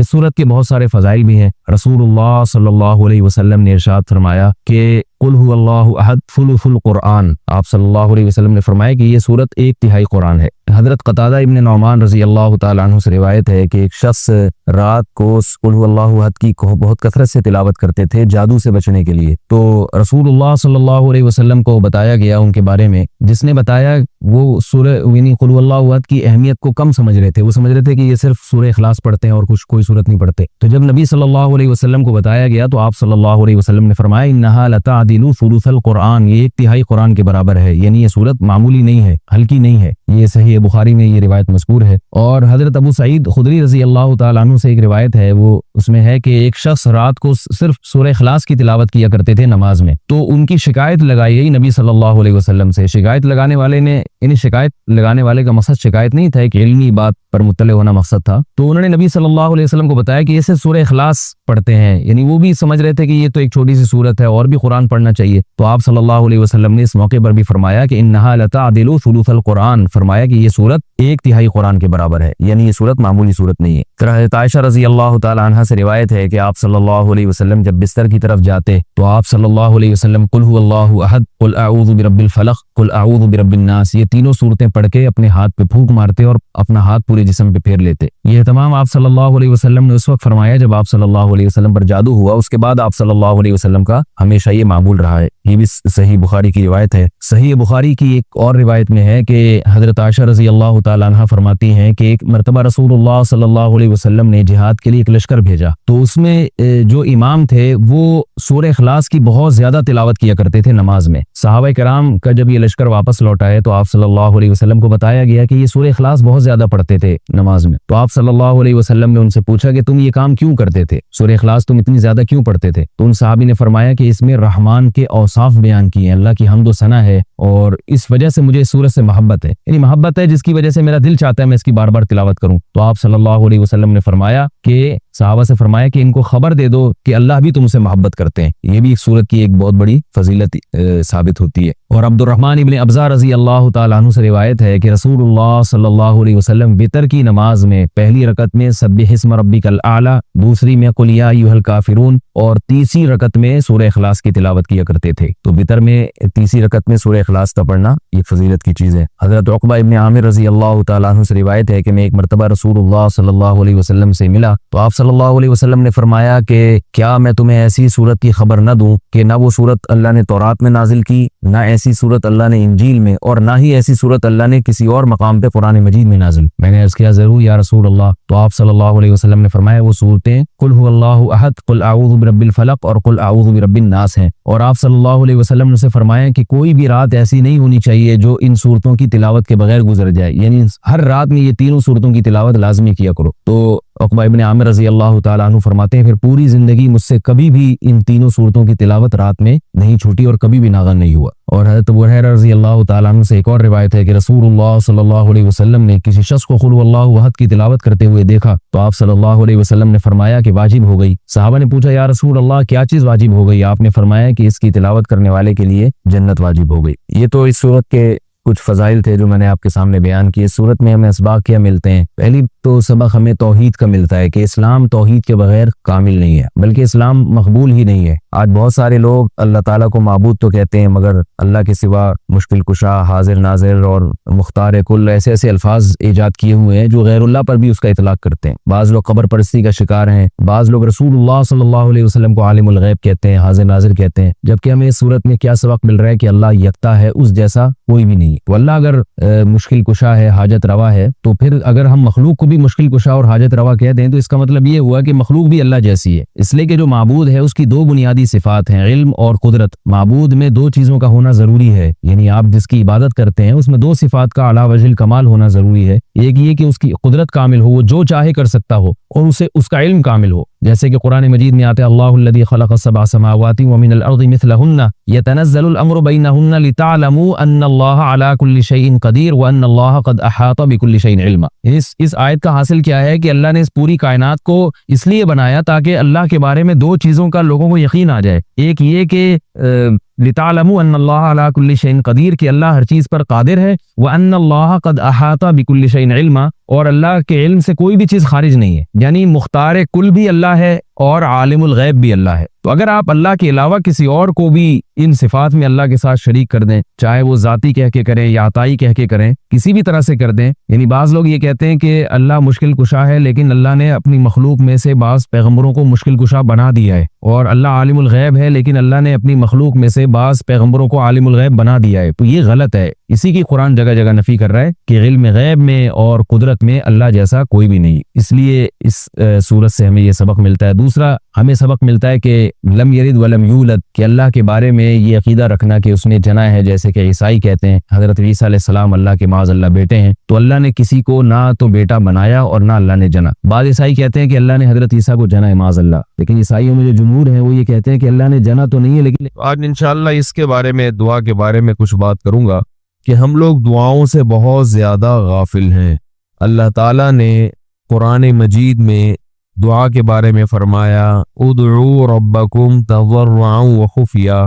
इस सूरत के बहुत सारे फ़ज़ाइल भी हैं। रसूलुल्लाह सल्लल्लाहु अलैहि वसल्लम ने इरशाद फरमाया कि कुल हुवल्लाहु अहद सुलुसुल कुरान। आप सल्लल्लाहु अलैहि वसल्लम ने फरमाया कि ये सूरत एक तिहाई कुरान है। हज़रत क़तादा इब्न नौमान रज़ी अल्लाह तआला अन्हु से रिवायत है कि एक शख्स रात को कुल हुवल्लाहु अहद की बहुत कसरत से तिलावत करते थे जादू से बचने के लिए। तो रसूलुल्लाह सल्लल्लाहु अलैहि वसल्लम को बताया गया उनके बारे में, जिसने बताया वो सूरह यानी कुल हुवल्लाहु अहद की अहमियत को कम समझ रहे थे। वो समझ रहे थे कि ये सिर्फ सूरह इखलास पढ़ते हैं और कोई सूरत नहीं पढ़ते। तो जब नबी सल्लल्लाहु अलैहि वसल्लम को बताया गया तो आप सल्लल्लाहु अलैहि वसल्लम ने फरमाया इन्नहा लतादिलु सुलुसल कुरान, ये एक तिहाई कुरान के बराबर है। यानी ये सूरत मामूली नहीं है, हल्की नहीं है। ये सही बुखारी में ये रिवायत मज़कूर है। और हज़रत अबू सईद खुदरी रज़ी अल्लाह तआला अन्हु से एक रिवायत है, वो उसमें है कि एक शख्स रात को सिर्फ सूरह इखलास की तिलावत किया करते थे नमाज में। तो उनकी शिकायत लगाई गई नबी सल्लल्लाहु अलैहि वसल्लम से। शिकायत लगाने वाले ने, यानी शिकायत लगाने वाले का मकसद शिकायत नहीं था, एक इल्मी बात पर मुत्तले होना मकसद था। तो उन्होंने नबी सल्लल्लाहु अलैहि वसल्लम को बताया कि ये सिर्फ सूरह इखलास पढ़ते हैं। यानी वो भी समझ रहे थे कि ये तो एक छोटी सी सूरत है और भी कुरान पढ़ना चाहिए। तो आप सल्लल्लाहु अलैहि वसल्लम ने इस मौके पर भी फरमाया कि इन्नहा लतादिलु सुलुसल कुरान, फरमाया कि ये सूरत एक तिहाई कुरान के बराबर है। यानी ये सूरत मामूली सूरत नहीं है। फिर हज़रत आयशा रज़ी अल्लाह तआला अन्हा से रिवायत है कि आप सल्लल्लाहु अलैहि वसल्लम जब बिस्तर की तरफ जाते तो आप सल्लल्लाहु अलैहि वसल्लम कुल हुवल्लाहु अहद, कुल अऊज़ु बिरब्बिल फलक, कुल अऊज़ु बिरब्बिन नास, ये तीनों सूरतें पढ़ के अपने हाथ पे फूंक मारते और अपना हाथ पूरे जिस्म पे फेर लेते। ये तमाम आप सल्लल्लाहु अलैहि वसल्लम ने उस वक्त फरमाया जब आप सल्लल्लाहु अलैहि वसल्लम पर जादू हुआ। उसके बाद आप सल्लल्लाहु अलैहि वसल्लम का हमेशा ये मामूल रहा है। ये भी सही बुखारी की रिवायत है। सही बुखारी की एक और रिवायत में है कि हज़रत आयशा रज़ी अल्लाह तआला अन्हा फरमाती हैं कि एक मरतबा रसूलुल्लाह सल्लल्लाहु अलैहि वसल्लम ने जिहाद के लिए एक लश्कर भेजा। तो उसमें जो इमाम थे वो सूरह इखलास की बहुत ज्यादा तिलावत किया करते थे नमाज में। सहाबा कराम का जब ये लश्कर वापस लौट आए तो आप सल्लल्लाहु अलैहि वसल्लम को बताया गया कि ये सूरह इखलास बहुत ज्यादा पढ़ते थे नमाज में। तो आप सल्लल्लाहु अलैहि वसल्लम ने उनसे पूछा कि तुम ये काम क्यों करते थे, सूरह इखलास तुम इतनी ज्यादा क्यों पढ़ते थे? तो उन सहाबी ने फरमाया कि इसमें रहमान के औसाफ बयान किए हैं, अल्लाह की हम्द व सना है और इस वजह से मुझे इस सूरत से मोहब्बत है। यानी मोहब्बत है जिसकी वजह से मेरा दिल चाहता है मैं इसकी बार बार तिलावत करूं। तो आप सल्लल्लाहु अलैहि वसल्लम ने फरमाया कि सहाबा से फरमाया कि इनको खबर दे दो कि अल्लाह भी तुमसे मोहब्बत करते हैं। ये भी एक सूरत की एक बहुत बड़ी फजीलत साबित होती है। और अब्दुर्रहमान इब्न अब्जा रज़ी अल्लाह तआला अन्हु से रिवायत है कि रसूलुल्लाह सल्लल्लाहु अलैहि वसल्लम वितर की नमाज में पहली रकत में सब्बिहिस्म रब्बिकल आला, दूसरी में कुल या अय्युहल काफिरून और तीसरी रकत में सूरह इखलास की तिलावत किया करते थे। तो वितर में तीसरी रकत में सूरह इखलास का पढ़ना ये फजीलत की चीज है। हज़रत उक़बा इब्न आमिर रज़ी अल्लाह तआला अन्हु से रिवायत है कि मैं एक मरतबा रसूलुल्लाह सल्लल्लाहु अलैहि वसल्लम से मिला तो आप सल्लल्लाहु अलैहि वसल्लम ने फरमाया कि क्या मैं तुम्हें ऐसी सूरत की खबर न दूं कि ना वो सूरत अल्लाह ने तौरात में नाजिल की, ना ऐसी सूरत अल्लाह ने इंजील में, और ना ही ऐसी सूरत अल्लाह ने किसी और मकाम पे कुरान मजीद में नाजिल। मैंने अर्ज़ किया ज़रूर या रसूल अल्लाह। तो आप सल्लल्लाहु अलैहि वसल्लम ने फरमाया वो सूरतें कुल हुवल्लाहु अहद, कुल अऊज़ु बिरब्बिल फलक और कुल अऊज़ु बिरब्बिन नास हैं। और आप सल्लल्लाहु अलैहि वसल्लम ने फरमाया कि कोई भी रात ऐसी नहीं होनी चाहिए जो इन सूरतों की तिलावत के बगैर गुजर जाए। यानी हर रात में ये तीनों सूरतों की तिलावत लाजमी किया करो। तो उक़बा इब्न आमिर रज़ी अल्लाह तआला अन्हु फरमाते हैं फिर पूरी जिंदगी मुझसे कभी भी इन तीनों सूरतों की तिलावत रात में नहीं छूटी और कभी भी नागा नहीं हुआ। और हज़रत अबू हुरैरा रज़ी अल्लाह तआला अन्हु से एक और रिवायत है कि रसूलुल्लाह सल्लल्लाहु अलैहि वसल्लम ने किसी शख्स को कुल हुवल्लाहु अहद की तिलावत करते हुए देखा तो आप सल्लल्लाहु अलैहि वसल्लम ने फरमाया कि वाजिब हो गई। सहाबा ने पूछा या रसूल अल्लाह क्या चीज वाजिब हो गई? आपने फरमाया कि इसकी तिलावत करने वाले के लिए जन्नत वाजिब हो गई। ये तो इस सूरत के कुछ फजाइल थे जो मैंने आपके सामने बयान किए। सूरत में हमें असबाक क्या मिलते हैं? पहली तो सबक हमें तौहीद का मिलता है कि इस्लाम तौहीद के बगैर कामिल नहीं है, बल्कि इस्लाम मकबूल ही नहीं है। आज बहुत सारे लोग अल्लाह ताला को माबूद तो कहते हैं मगर अल्लाह के सिवा मुश्किल कुशा, हाजिर नाजिर और मुख्तार कुल ऐसे ऐसे अल्फाज ईजाद किए हुए हैं जो गैरुल्लाह पर भी उसका इतलाक करते हैं। बाज़ लोग कब्र परस्ती का शिकार हैं, बाज़ लोग रसूलुल्लाह सल्लल्लाहु अलैहि वसल्लम को आलिमुल गैब कहते हैं, हाजिर नाजिर कहते हैं। जबकि हमें इस सूरत में क्या सबक मिल रहा है कि अल्लाह यकता है, उस जैसा कोई भी नहीं। तो अल्लाह अगर मुश्किल कुशा है, हाजत रवा है, तो फिर अगर हम मखलूक को भी मुश्किल कुशा और हाजत रवा कह दें तो इसका मतलब ये हुआ कि मखलूक भी अल्लाह जैसी है। इसलिए कि जो माबूद है उसकी दो बुनियादी सिफात हैं, इल्म और कुदरत। माबूद में दो चीजों का होना जरूरी है, यानी आप जिसकी इबादत करते हैं उसमें दो सिफात का अला वजल कमाल होना जरूरी है। एक ये कि उसकी कुदरत कामिल हो, वो जो चाहे कर सकता हो, और उसे उसका इल्म कामिल हो। जैसे कि कुरान मजीद में आता है अल्लाहुल्लज़ी खलक़ सबअ समावाति व मिनल अर्ज़ि मिस्लहुन्ना यतनज़्ज़लुल अम्रु बैनहुन्ना लितअलमू अन्नल्लाह अला कुल्लि शैइन क़दीर व अन्नल्लाह क़द अहाता बिकुल्लि शैइन इल्मा। इस आयत का हासिल क्या है कि अल्लाह ने इस पूरी कायनात को इसलिए बनाया ताकि अल्लाह के बारे में दो चीजों का लोगों को यकीन आ जाए। एक ये कि लितालमु अन्नल्लाह अला कुल्ली शैइन कदीर, कि अल्लाह हर चीज पर कादिर है। व अन्नल्लाह कद अहाता बिकुल्ली शैइन इल्मा, और अल्लाह के इल्म से कोई भी चीज खारिज नहीं है। यानी मुख्तार कुल भी अल्लाह है और आलिमुल गैब भी अल्लाह है। तो अगर आप अल्लाह के अलावा किसी और को भी इन सिफात में अल्लाह के साथ शरीक कर दें, चाहे वो जाती कह के करें या अताई कह के करें, किसी भी तरह से कर दें। यानी बाज लोग ये कहते हैं कि अल्लाह मुश्किल कुशा है, लेकिन अल्लाह ने अपनी मखलूक में से बाज पैगम्बरों को मुश्किल कुशा बना दिया है। और अल्लाह आलिमुल गैब है, लेकिन अल्लाह ने अपनी मखलूक में से बाज पैगम्बरों को आलिमुल गैब बना दिया है। तो ये गलत है। इसी की कुरान जगह जगह नफी कर रहा है कि इल्म गैब में और कुदरत में अल्लाह जैसा कोई भी नहीं। इसलिए इस सूरत से हमें ये सबक मिलता है। दूसरा, हमें सबक मिलता है कि लम यलिद वलम यूलद, कि अल्लाह के बारे में ये अकीदा रखना कि उसने जना है, जैसे कि ईसाई कहते हैं हजरत ईसा अलैहिस्सलाम अल्लाह के माज़ अल्लाह बेटे हैं। तो अल्लाह ने किसी को ना तो बेटा बनाया और ना अल्लाह ने जना। बाद ईसाई कहते हैं कि अल्लाह ने हजरत ईसा को जना है माज़ अल्लाह, लेकिन ईसाइयों में जो जुमूर है वो ये कहते हैं कि अल्लाह ने जना तो नहीं है। लेकिन आज इंशाअल्लाह इसके बारे में, दुआ के बारे में कुछ बात करूंगा कि हम लोग दुआओं से बहुत ज्यादा गाफिल हैं। अल्लाह ताला ने कुरान मजीद में दुआ के बारे में फरमाया, उदउ रब्बकुम तज़र्रुअन व खुफिया,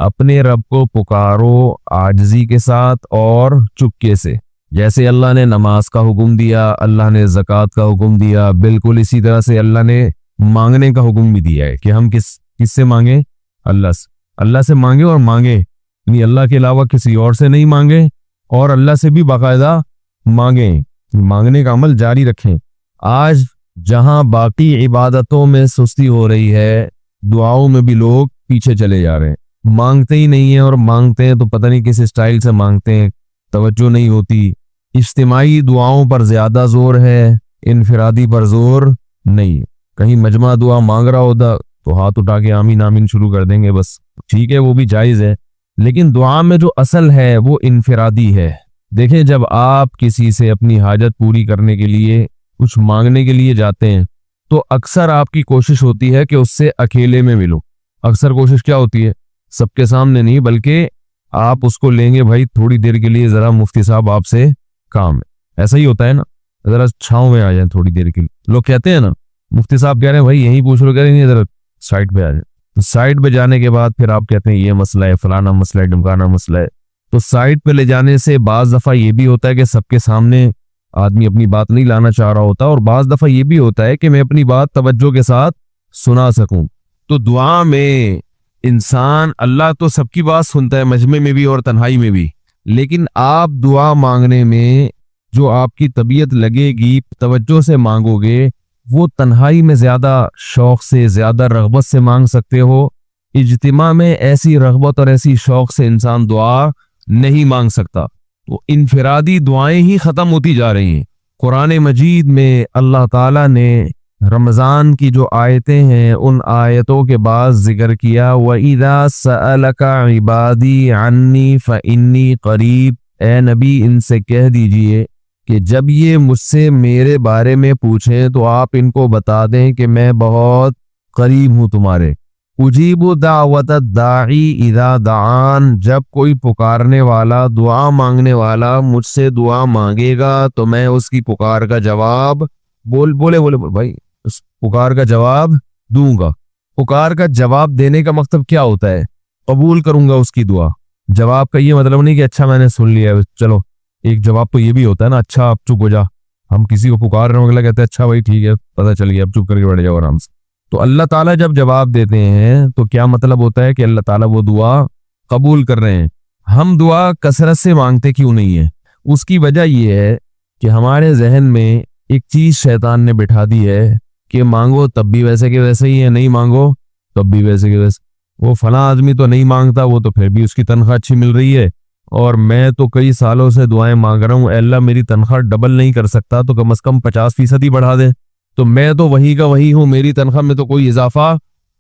अपने रब को पुकारो आजिज़ी के साथ और चुपके से। जैसे अल्लाह ने नमाज का हुक्म दिया, अल्लाह ने ज़कात का हुक्म दिया, बिल्कुल इसी तरह से अल्लाह ने मांगने का हुक्म भी दिया है कि हम किससे मांगे? अल्लाह से मांगे, और मांगे यानी अल्लाह के अलावा किसी और से नहीं मांगे, और अल्लाह से भी बाकायदा मांगे, मांगने का अमल जारी रखें। आज जहां बाकी इबादतों में सुस्ती हो रही है, दुआओं में भी लोग पीछे चले जा रहे हैं, मांगते ही नहीं है, और मांगते हैं तो पता नहीं किस स्टाइल से मांगते हैं, तवज्जो नहीं होती। इज्तिमाई दुआओं पर ज्यादा जोर है, इनफिरादी पर जोर नहीं। कहीं मजमा दुआ मांग रहा होता तो हाथ उठा के आमीन आमीन शुरू कर देंगे, बस ठीक है, वो भी जायज है। लेकिन दुआ में जो असल है वो इनफिरादी है। देखें, जब आप किसी से अपनी हाजत पूरी करने के लिए, कुछ मांगने के लिए जाते हैं, तो अक्सर आपकी कोशिश होती है कि उससे अकेले में मिलो। अक्सर कोशिश क्या होती है? सबके सामने नहीं, बल्कि आप उसको लेंगे, भाई थोड़ी देर के लिए जरा मुफ्ती साहब आपसे काम है। ऐसा ही होता है ना, जरा छांव में आ जाए थोड़ी देर के लिए। लोग कहते हैं ना, मुफ्ती साहब कह रहे हैं भाई यही पूछ लो, कह रहे नहीं जरा साइड पे आ जाए। तो साइड पे जाने के बाद फिर आप कहते हैं ये मसला है, फलाना मसला है, ढमकाना मसला है। तो साइड पे ले जाने से बाज दफा ये भी होता है कि सबके सामने आदमी अपनी बात नहीं लाना चाह रहा होता, और बाज दफा ये भी होता है कि मैं अपनी बात तवज्जो के साथ सुना सकूं। तो दुआ में इंसान, अल्लाह तो सबकी बात सुनता है, मजमे में भी और तन्हाई में भी, लेकिन आप दुआ मांगने में जो आपकी तबीयत लगेगी, तवज्जो से मांगोगे, वो तन्हाई में ज्यादा शौक से, ज्यादा रगबत से मांग सकते हो। इज्तिमा में ऐसी रगबत और ऐसी शौक से इंसान दुआ नहीं मांग सकता। तो इनफिरादी दुआएं ही खत्म होती जा रही हैं। कुरान मजीद में अल्लाह ताला ने रमजान की जो आयतें हैं, उन आयतों के बाद जिक्र किया, वइज़ा सअलका इबादी अन्नी फइन्नी करीब, ए नबी इनसे कह दीजिए कि जब ये मुझसे मेरे बारे में पूछें तो आप इनको बता दें कि मैं बहुत करीब हूँ तुम्हारे। उजीबु दावत दाई इज़ा दान, जब कोई पुकारने वाला, दुआ मांगने वाला मुझसे दुआ मांगेगा तो मैं उसकी पुकार का जवाब बोले भाई उस पुकार का जवाब दूंगा। पुकार का जवाब देने का मतलब क्या होता है? कबूल करूंगा उसकी दुआ। जवाब का ये मतलब नहीं कि अच्छा मैंने सुन लिया है, चलो। एक जवाब तो ये भी होता है ना, अच्छा अब चुप हो जा। हम किसी को पुकार रहे हो, अगला कहते हैं अच्छा भाई ठीक है, पता चल गया, अब चुप करके बैठ जाओ आराम से। तो अल्लाह ताला जब जवाब देते हैं तो क्या मतलब होता है कि अल्लाह ताला वो दुआ कबूल कर रहे हैं। हम दुआ कसरत से मांगते क्यों नहीं है? उसकी वजह यह है कि हमारे जहन में एक चीज शैतान ने बिठा दी है कि मांगो तब भी वैसे के वैसे ही है, नहीं मांगो तब भी वैसे के वैसे। वो फला आदमी तो नहीं मांगता, वो तो फिर भी उसकी तनख्वाह अच्छी मिल रही है, और मैं तो कई सालों से दुआएं मांग रहा हूँ, अल्लाह मेरी तनख्वाह डबल नहीं कर सकता तो कम से कम 50% ही बढ़ा दे, तो मैं तो वही का वही हूँ, मेरी तनख्वाह में तो कोई इजाफा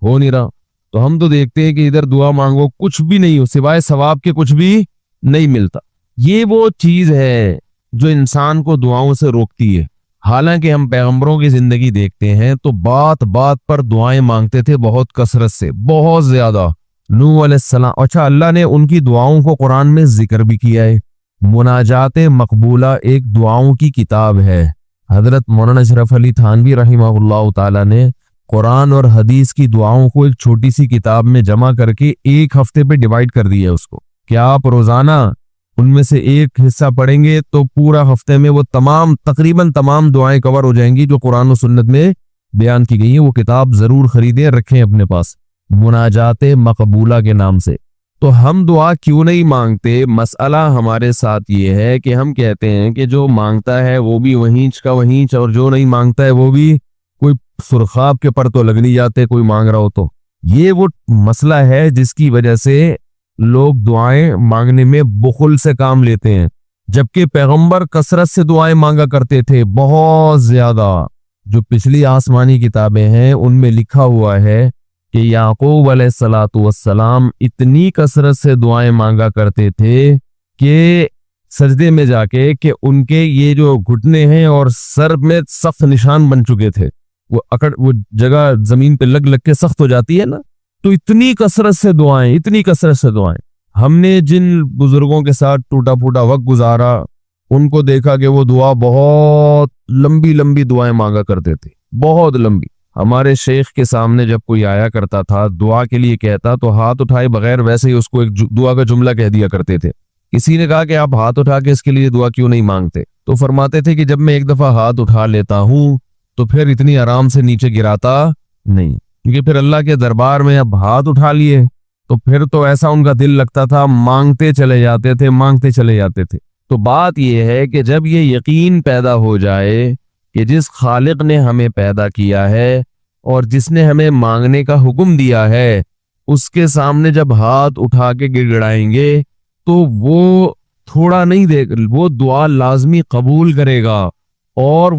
हो नहीं रहा। तो हम तो देखते हैं कि इधर दुआ मांगो कुछ भी नहीं हो, सिवाय सवाब के कुछ भी नहीं मिलता। ये वो चीज है जो इंसान को दुआओं से रोकती है। हालांकि हम पैगंबरों की जिंदगी देखते हैं तो बात बात पर दुआएं मांगते थे, बहुत कसरत से, बहुत ज्यादा। नूह अलैहिस्सलाम, अच्छा अल्लाह ने उनकी दुआओं को कुरान में जिक्र भी किया है। मुनाजात मकबूला एक दुआओं की किताब है। हजरत मौलाना अशरफ अली थानवी रहिमहुल्लाह ताला ने कुरान और हदीस की दुआओं को एक छोटी सी किताब में जमा करके एक हफ्ते पे डिवाइड कर दिया है उसको, कि आप रोजाना उनमें से एक हिस्सा पढ़ेंगे तो पूरा हफ्ते में वो तकरीबन तमाम दुआएं कवर हो जाएंगी जो कुरान और सुन्नत में बयान की गई है। वो किताब जरूर खरीदें, रखें अपने पास, मुनाजाते मकबूला के नाम से। तो हम दुआ क्यों नहीं मांगते? मसला हमारे साथ ये है कि हम कहते हैं कि जो मांगता है वो भी वहींच का वहींच, और जो नहीं मांगता है वो भी कोई सुरखाब के पर तो लग नहीं जाते कोई मांग रहा हो तो। ये वो मसला है जिसकी वजह से लोग दुआएं मांगने में बुखुल से काम लेते हैं, जबकि पैगंबर कसरत से दुआएं मांगा करते थे, बहुत ज्यादा। जो पिछली आसमानी किताबें हैं उनमें लिखा हुआ है कि याकूब अलैहिस्सलातु वस्सलाम इतनी कसरत से दुआएं मांगा करते थे कि सजदे में जाके कि उनके ये जो घुटने हैं और सर में सख्त निशान बन चुके थे, वो जगह जमीन पे लग लग के सख्त हो जाती है ना। तो इतनी कसरत से दुआएं, इतनी कसरत से दुआएं। हमने जिन बुजुर्गों के साथ टूटा फूटा वक्त गुजारा, उनको देखा कि वो दुआ बहुत लंबी लंबी दुआएं मांगा करते थे, बहुत लंबी। हमारे शेख के सामने जब कोई आया करता था दुआ के लिए कहता तो हाथ उठाए बगैर वैसे ही उसको एक दुआ का जुमला कह दिया करते थे। किसी ने कहा कि आप हाथ उठा के इसके लिए दुआ क्यों नहीं मांगते? तो फरमाते थे कि जब मैं एक दफा हाथ उठा लेता हूं तो फिर इतनी आराम से नीचे गिराता नहीं, क्योंकि फिर अल्लाह के दरबार में अब हाथ उठा लिए तो फिर तो ऐसा उनका दिल लगता था, मांगते चले जाते थे, मांगते चले जाते थे। तो बात यह है कि जब ये यकीन पैदा हो जाए कि जिस खालिक ने हमें पैदा किया है और जिसने हमें मांगने का हुक्म दिया है, उसके सामने जब हाथ उठा के गिड़गिड़ाएंगे तो वो थोड़ा नहीं देख, वो दुआ लाजमी कबूल करेगा और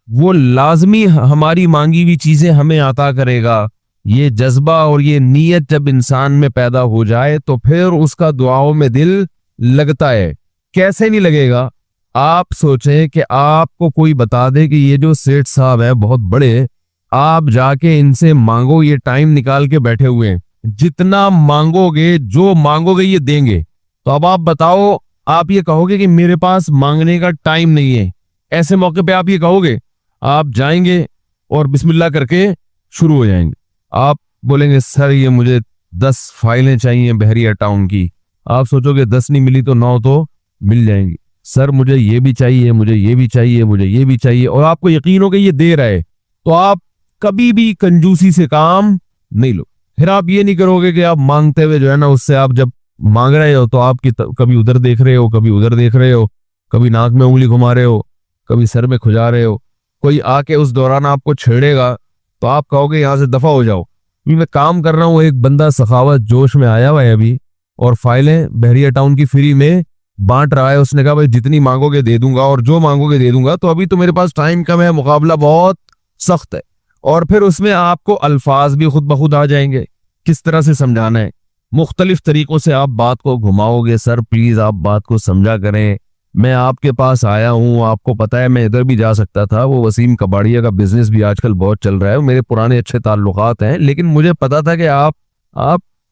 वो लाजमी हमारी मांगी हुई चीजें हमें अता करेगा। ये जज्बा और ये नीयत जब इंसान में पैदा हो जाए तो फिर उसका दुआओं में दिल लगता है। कैसे नहीं लगेगा? आप सोचें कि आपको कोई बता दे कि ये जो सेठ साहब है बहुत बड़े, आप जाके इनसे मांगो, ये टाइम निकाल के बैठे हुए हैं, जितना मांगोगे, जो मांगोगे ये देंगे। तो अब आप बताओ, आप ये कहोगे कि मेरे पास मांगने का टाइम नहीं है, ऐसे मौके पे आप ये कहोगे? आप जाएंगे और बिस्मिल्लाह करके शुरू हो जाएंगे। आप बोलेंगे सर ये मुझे 10 फाइलें चाहिए बहरिया टाउन की। आप सोचोगे 10 नहीं मिली तो 9 तो मिल जाएंगी। सर मुझे ये भी चाहिए, मुझे ये भी चाहिए, मुझे ये भी चाहिए, और आपको यकीन हो कि ये दे रहा है, तो आप कभी भी कंजूसी से काम नहीं लो। फिर आप ये नहीं करोगे कि आप मांगते हुए जो है ना, उससे आप जब मांग रहे हो तो आपकी कभी उधर देख रहे हो, कभी उधर देख रहे हो, कभी नाक में उंगली घुमा रहे हो, कभी सर में खुजा रहे हो। कोई आके उस दौरान आपको छेड़ेगा तो आप कहोगे यहाँ से दफा हो जाओ। मैं काम कर रहा हूँ, एक बंदा सखावत जोश में आया हुआ है अभी और फाइलें बहरिया टाउन की फ्री में बांट रहा है। उसने कहा भाई जितनी मांगोगे दे दूंगा और जो मांगोगे दे दूंगा, तो अभी तो मेरे पास टाइम कम है, मुकाबला बहुत सख्त है। और फिर उसमें आपको अल्फाज भी खुद ब खुद आ जाएंगे, किस तरह से समझाना है, मुख्तलिफ तरीकों से आप बात को घुमाओगे। सर प्लीज आप बात को समझा करें, मैं आपके पास आया हूं, आपको पता है मैं इधर भी जा सकता था, वो वसीम कबाड़िया का बिजनेस भी आजकल बहुत चल रहा है, मेरे पुराने अच्छे ताल्लुकात हैं, लेकिन मुझे पता था कि आप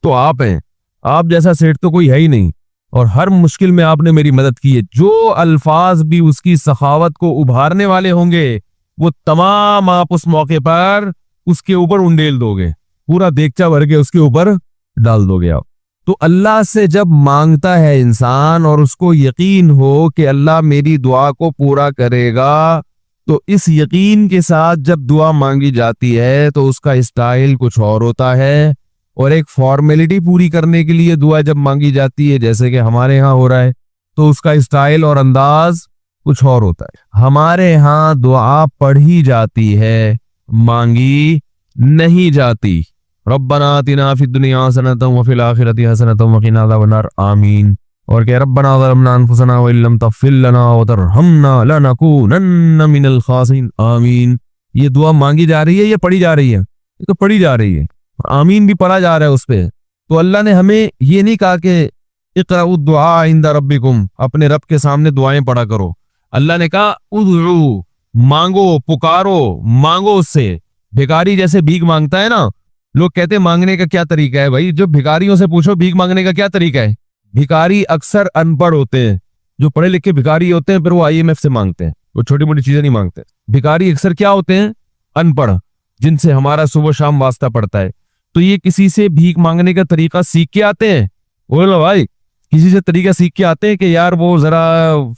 तो आप हैं, आप जैसा सेठ तो कोई है ही नहीं, और हर मुश्किल में आपने मेरी मदद की है। जो अल्फाज भी उसकी सखावत को उभारने वाले होंगे वो तमाम आप उस मौके पर उसके ऊपर उंडेल दोगे, पूरा देगचा भर के उसके ऊपर डाल दोगे आप। तो अल्लाह से जब मांगता है इंसान और उसको यकीन हो कि अल्लाह मेरी दुआ को पूरा करेगा, तो इस यकीन के साथ जब दुआ मांगी जाती है तो उसका स्टाइल कुछ और होता है, और एक फॉर्मेलिटी पूरी करने के लिए दुआ जब मांगी जाती है, जैसे कि हमारे यहाँ हो रहा है, तो उसका स्टाइल और अंदाज कुछ और होता है। हमारे यहाँ दुआ पढ़ी जाती है, मांगी नहीं जाती। रब्बना आतिना फिद दुनिया हसनतम व फिल आखिरति हसनतम व क़िना अज़ाबन्नार, आमीन। और क्या रब्बना ज़लमना अनफुसना व इल्लम तग़फिर लना व तरहमना लनकूनन्न मिनल ख़ासिरीन, आमीन। ये दुआ मांगी जा रही है, ये पढ़ी जा रही है, ये तो पढ़ी जा रही है, आमीन भी पढ़ा जा रहा है उस पे। तो अल्लाह ने हमें ये नहीं कहा कि इक़राउ दुआ इंदा रब्बिकुम, अपने रब के सामने दुआएं पढ़ा करो। अल्लाह ने कहा उदउ, मांगो, पुकारो, मांगो उससे। भिखारी जैसे भीख मांगता है ना, लोग कहते हैं मांगने का क्या तरीका है भाई, जो भिखारियों से पूछो भीख मांगने का क्या तरीका है। भिखारी अक्सर अनपढ़ होते हैं, जो पढ़े लिखे भिखारी होते हैं फिर वो IMF से मांगते हैं, वो छोटी मोटी चीजें नहीं मांगते। भिखारी अक्सर क्या होते हैं, अनपढ़। जिनसे हमारा सुबह शाम वास्ता पड़ता है, तो ये किसी से भीख मांगने का तरीका सीख के आते हैं? बोलो भाई, किसी से तरीका सीख के आते हैं कि यार वो जरा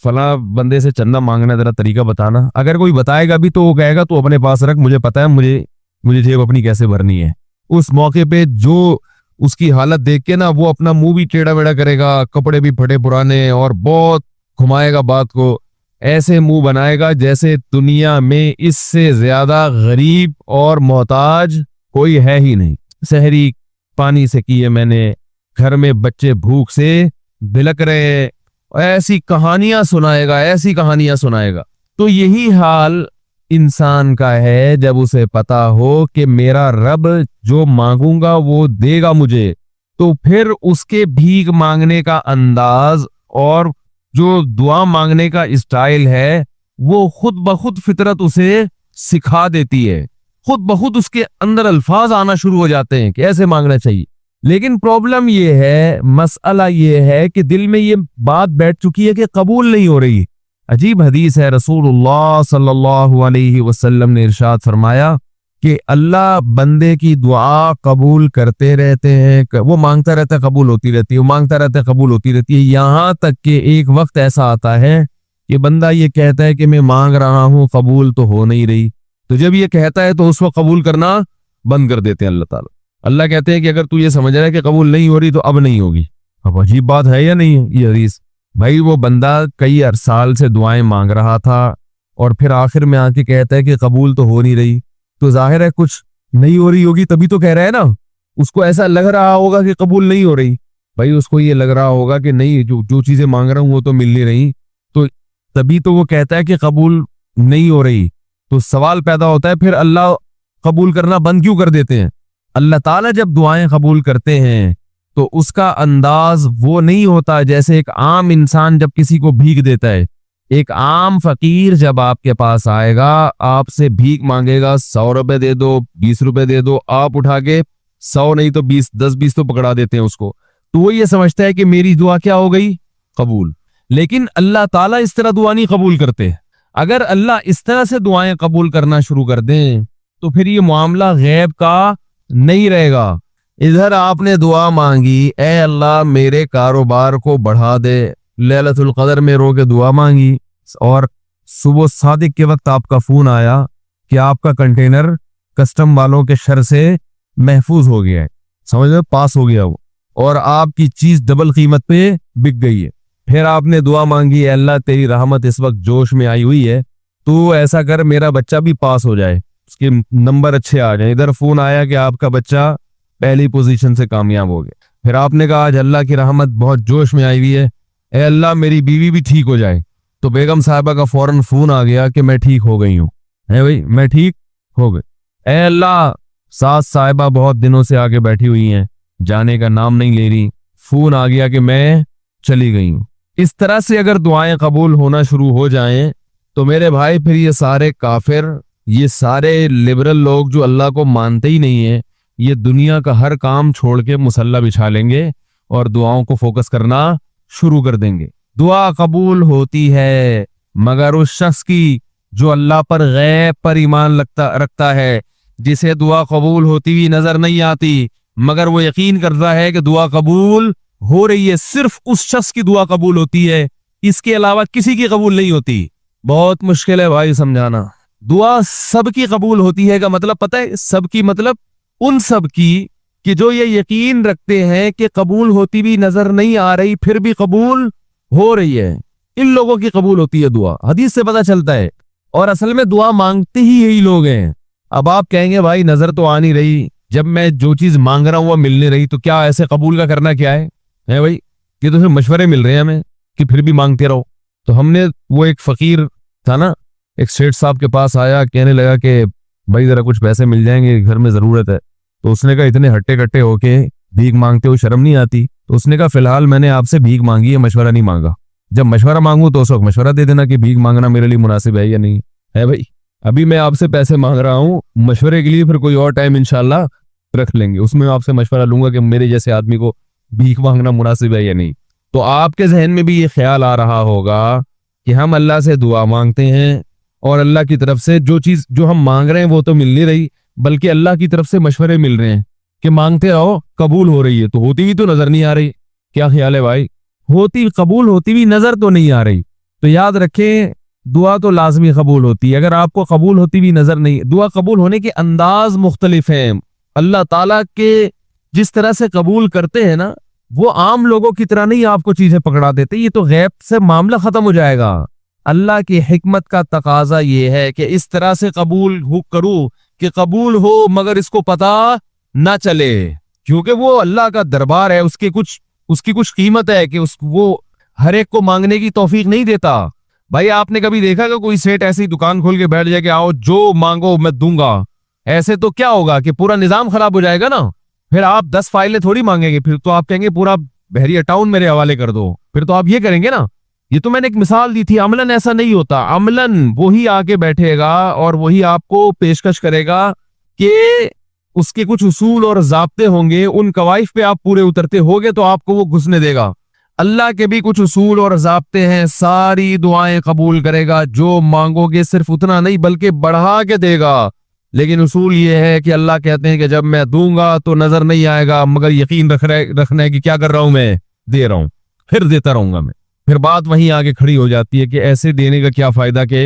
फला बंदे से चंदा मांगना, जरा तरीका बताना? अगर कोई बताएगा भी तो वो कहेगा तू अपने पास रख, मुझे पता है, मुझे मुझे जेब अपनी कैसे भरनी है। उस मौके पे जो उसकी हालत देख के ना, वो अपना मुंह भी टेढ़ा मेढ़ा करेगा, कपड़े भी फटे पुराने, और बहुत घुमाएगा बात को, ऐसे मुंह बनाएगा जैसे दुनिया में इससे ज्यादा गरीब और मोहताज कोई है ही नहीं। सहरी पानी से की है मैंने, घर में बच्चे भूख से बिलक रहे हैं, ऐसी कहानियां सुनाएगा, ऐसी कहानियां सुनाएगा। तो यही हाल इंसान का है जब उसे पता हो कि मेरा रब जो मांगूंगा वो देगा मुझे, तो फिर उसके भीख मांगने का अंदाज और जो दुआ मांगने का स्टाइल है वो खुद ब खुद फितरत उसे सिखा देती है, खुद ब खुद उसके अंदर अल्फाज आना शुरू हो जाते हैं कि ऐसे मांगना चाहिए। लेकिन प्रॉब्लम ये है, मसला ये है कि दिल में ये बात बैठ चुकी है कि कबूल नहीं हो रही। अजीब हदीस है, रसूलुल्लाह सल्लल्लाहु अलैहि वसल्लम ने इरशाद फरमाया कि अल्लाह बंदे की दुआ कबूल करते रहते हैं, वो मांगता रहता है कबूल होती रहती है, वो मांगता रहता है कबूल होती रहती है, यहाँ तक कि एक वक्त ऐसा आता है कि बंदा ये कहता है कि मैं मांग रहा हूँ, कबूल तो हो नहीं रही। तो जब ये कहता है तो उस वक्त कबूल करना बंद कर देते हैं अल्लाह ताला। अल्लाह कहते हैं कि अगर तू ये समझ रहा है कि कबूल नहीं हो रही तो अब नहीं होगी। अब अजीब बात है या नहीं है ये हदीस? भाई वो बंदा कई साल से दुआएं मांग रहा था और फिर आखिर में आके कहता है कि कबूल तो हो नहीं रही, तो जाहिर है कुछ नहीं हो रही होगी, तभी तो कह रहा है ना। उसको ऐसा लग रहा होगा कि कबूल नहीं हो रही, भाई उसको ये लग रहा होगा कि नहीं, जो जो चीजें मांग रहा हूं वो तो मिल नहीं रही, तो तभी तो वो कहता है कि कबूल नहीं हो रही। तो सवाल पैदा होता है फिर अल्लाह कबूल करना बंद क्यों कर देते हैं? अल्लाह ताला जब दुआएं कबूल करते हैं तो उसका अंदाज वो नहीं होता जैसे एक आम इंसान जब किसी को भीख देता है। एक आम फकीर जब आपके पास आएगा, आपसे भीख मांगेगा, 100 रुपए दे दो, 20 रुपए दे दो, आप उठा के 100 नहीं तो 20, 10-20 तो पकड़ा देते हैं उसको, तो वो ये समझता है कि मेरी दुआ क्या हो गई, कबूल। लेकिन अल्लाह ताला इस तरह दुआ नहीं कबूल करते। अगर अल्लाह इस तरह से दुआएं कबूल करना शुरू कर दें तो फिर ये मामला गैब का नहीं रहेगा। इधर आपने दुआ मांगी, ए अल्लाह मेरे कारोबार को बढ़ा दे, लैलतुल कदर में रो के दुआ मांगी, और सुबह सादिक के वक्त आपका फोन आया कि आपका कंटेनर कस्टम वालों के शर से महफूज हो गया है, समझ लो पास हो गया वो, और आपकी चीज डबल कीमत पे बिक गई है। फिर आपने दुआ मांगी, अल्लाह तेरी रहमत इस वक्त जोश में आई हुई है, तो ऐसा कर मेरा बच्चा भी पास हो जाए, उसके नंबर अच्छे आ जाए। इधर फोन आया कि आपका बच्चा पहली पोजीशन से कामयाब हो गया। फिर आपने कहा आज अल्लाह की रहमत बहुत जोश में आई हुई है, ए अल्लाह मेरी बीवी भी ठीक हो जाए। तो बेगम साहिबा का फौरन फोन आ गया कि मैं ठीक हो गई हूँ, है भाई मैं ठीक हो गई। ए अल्लाह सास साहिबा बहुत दिनों से आगे बैठी हुई हैं, जाने का नाम नहीं ले रही, फोन आ गया कि मैं चली गई हूँ। इस तरह से अगर दुआएं कबूल होना शुरू हो जाएं तो मेरे भाई फिर ये सारे काफिर, ये सारे लिबरल लोग जो अल्लाह को मानते ही नहीं है, ये दुनिया का हर काम छोड़ के मुसल्ला बिछा लेंगे और दुआओं को फोकस करना शुरू कर देंगे। दुआ कबूल होती है मगर उस शख्स की जो अल्लाह पर गैब पर ईमान रखता है, जिसे दुआ कबूल होती हुई नजर नहीं आती मगर वो यकीन करता है कि दुआ कबूल हो रही है। सिर्फ उस शख्स की दुआ कबूल होती है, इसके अलावा किसी की कबूल नहीं होती। बहुत मुश्किल है भाई समझाना। दुआ सबकी कबूल होती है का मतलब पता है? सबकी मतलब उन सब की कि जो ये यकीन रखते हैं कि कबूल होती भी नजर नहीं आ रही फिर भी कबूल हो रही है, इन लोगों की कबूल होती है दुआ। हदीस से पता चलता है। और असल में दुआ मांगते ही यही लोग हैं। अब आप कहेंगे भाई नजर तो आ नहीं रही, जब मैं जो चीज मांग रहा हूं वो मिल नहीं रही, तो क्या ऐसे कबूल का करना क्या है भाई? ये तो सिर्फ मशवरे मिल रहे हैं हमें कि फिर भी मांगते रहो। तो हमने, वो एक फकीर था ना, एक सेठ साहब के पास आया, कहने लगा कि भाई जरा कुछ पैसे मिल जाएंगे, घर में जरूरत है। तो उसने कहा इतने हट्टे कट्टे होके भीख मांगते हो शर्म नहीं आती? तो उसने कहा फिलहाल मैंने आपसे भीख मांगी है, मशवरा नहीं मांगा। जब मशवरा मांगू तो उस वक्त मशवरा दे देना कि भीख मांगना मेरे लिए मुनासिब है या नहीं है। भाई अभी मैं आपसे पैसे मांग रहा हूँ मशवरे के लिए, फिर कोई और टाइम इंशाल्लाह रख लेंगे, उसमें आपसे मशवरा लूंगा कि मेरे जैसे आदमी को भीख मांगना मुनासिब है या नहीं। तो आपके जहन में भी ये ख्याल आ रहा होगा कि हम अल्लाह से दुआ मांगते हैं और अल्लाह की तरफ से जो चीज जो हम मांग रहे हैं वो तो मिल नहीं रही, बल्कि अल्लाह की तरफ से मशवरे मिल रहे हैं कि मांगते रहो, कबूल हो रही है। तो होती हुई तो नजर नहीं आ रही। क्या ख्याल है भाई? कबूल होती हुई नजर तो नहीं आ रही। तो याद रखें, दुआ तो लाजमी कबूल होती है। अगर आपको कबूल होती हुई नजर नहीं, दुआ कबूल होने के अंदाज मुख्तलिफ हैं। अल्लाह ताला के जिस तरह से कबूल करते हैं ना, वो आम लोगों की तरह नहीं आपको चीजें पकड़ा देते। ये तो गैब से मामला खत्म हो जाएगा। अल्लाह की हिकमत का तकाजा ये है कि इस तरह से कबूल करूं कि कबूल हो मगर इसको पता ना चले, क्योंकि वो अल्लाह का दरबार है। उसकी कुछ कीमत है कि वो हर एक को मांगने की तौफीक नहीं देता। भाई आपने कभी देखा कि कोई सेठ ऐसी दुकान खोल के बैठ जाए कि आओ जो मांगो मैं दूंगा? ऐसे तो क्या होगा कि पूरा निजाम खराब हो जाएगा ना। फिर आप 10 फाइलें थोड़ी मांगेंगे, फिर तो आप कहेंगे पूरा बहरिया टाउन मेरे हवाले कर दो। फिर तो आप ये करेंगे ना। ये तो मैंने एक मिसाल दी थी। अमलन ऐसा नहीं होता। अमलन वही आके बैठेगा और वही आपको पेशकश करेगा कि उसके कुछ उसूल और जाब्ते होंगे, उन कवाइफ पे आप पूरे उतरते होगे तो आपको वो घुसने देगा। अल्लाह के भी कुछ उसूल और जाब्ते हैं, सारी दुआएं कबूल करेगा। जो मांगोगे सिर्फ उतना नहीं बल्कि बढ़ा के देगा। लेकिन उसूल ये है कि अल्लाह कहते हैं कि जब मैं दूंगा तो नजर नहीं आएगा, मगर यकीन रखना है कि क्या कर रहा हूं, मैं दे रहा हूं, फिर देता रहूंगा मैं। फिर बात वहीं आगे खड़ी हो जाती है कि ऐसे देने का क्या फायदा, के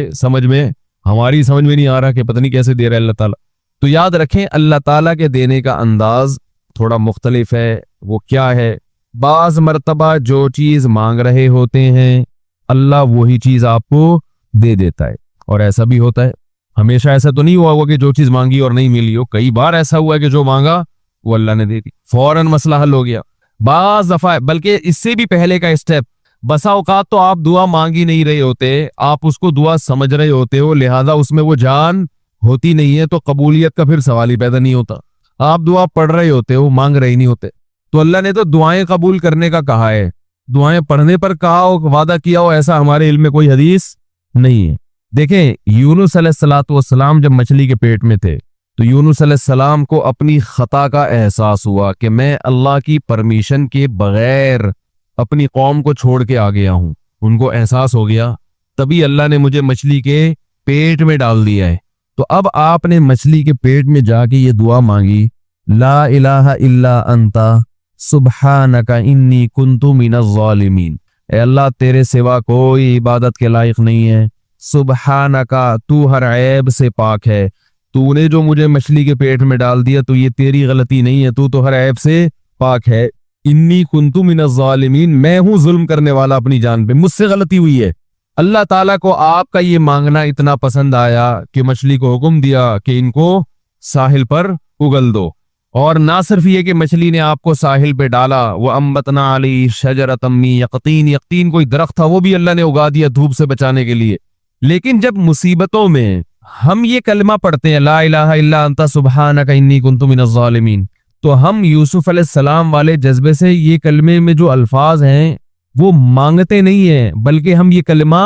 हमारी समझ में नहीं आ रहा कि पता नहीं कैसे दे रहा है अल्लाह ताला। तो याद रखें, अल्लाह ताला के देने का अंदाज थोड़ा मुख्तलिफ है। वो क्या है? बाज मर्तबा जो चीज मांग रहे होते हैं अल्लाह वही चीज आपको दे देता है। और ऐसा भी होता है, हमेशा ऐसा तो नहीं हुआ होगा कि जो चीज मांगी और नहीं मिली हो। कई बार ऐसा हुआ है कि जो मांगा वो अल्लाह ने दे दी, फौरन मसला हल हो गया। बाज दफा, बल्कि इससे भी पहले का स्टेप, बसा औकात तो आप दुआ मांग ही नहीं रहे होते, आप उसको दुआ समझ रहे होते हो, लिहाजा उसमें वो जान होती नहीं है, तो कबूलियत का फिर सवाल ही पैदा नहीं होता। आप दुआ पढ़ रहे होते हो, मांग रहे नहीं होते। तो अल्लाह ने तो दुआएं कबूल करने का कहा है, दुआएं पढ़ने पर कहा हो, वादा किया हो, ऐसा हमारे इल्म में कोई हदीस नहीं है। देखें, यूनुस अलैहिस्सलाम जब मछली के पेट में थे तो यूनुस अलैहिस्सलाम को अपनी खता का एहसास हुआ कि मैं अल्लाह की परमिशन के बगैर अपनी कौम को छोड़ के आ गया हूं। उनको एहसास हो गया, तभी अल्लाह ने मुझे मछली के पेट में डाल दिया है। तो अब आपने मछली के पेट में जाके ये दुआ मांगी, ला इलाहा इल्ला अंता सुब्हानका इन्नी कुन्तु मिनज़ ज़ालिमीन। ए अल्लाह, तेरे सिवा कोई इबादत के लायक नहीं है। सुब्हानका, तू हर ऐब से पाक है। तूने जो मुझे मछली के पेट में डाल दिया तो ये तेरी गलती नहीं है, तू तो हर ऐब से पाक है। इन्नी कुन्तु मिनज़ ज़ालिमीन, मैं हूं जुल्म करने वाला अपनी जान पे, मुझसे गलती हुई है। अल्लाह ताला को आपका ये मांगना इतना पसंद आया कि मछली को हुक्म दिया कि इनको साहिल पर उगल दो। और ना सिर्फ ये कि मछली ने आपको साहिल पे डाला, वो अम्बतना अली शजरतम मिन यक़तीन, यक़तीन कोई दरख्त था वो भी अल्लाह ने उगा दिया धूप से बचाने के लिए। लेकिन जब मुसीबतों में हम ये कलमा पढ़ते हैं, ला इलाहा इल्ला अंता सुब्हानका इन्नी कुन्तु मिनज़ ज़ालिमीन, तो हम यूसुफ अलैहिस्सलाम वाले जज्बे से ये कलमे में जो अल्फाज हैं वो मांगते नहीं है, बल्कि हम ये कलमा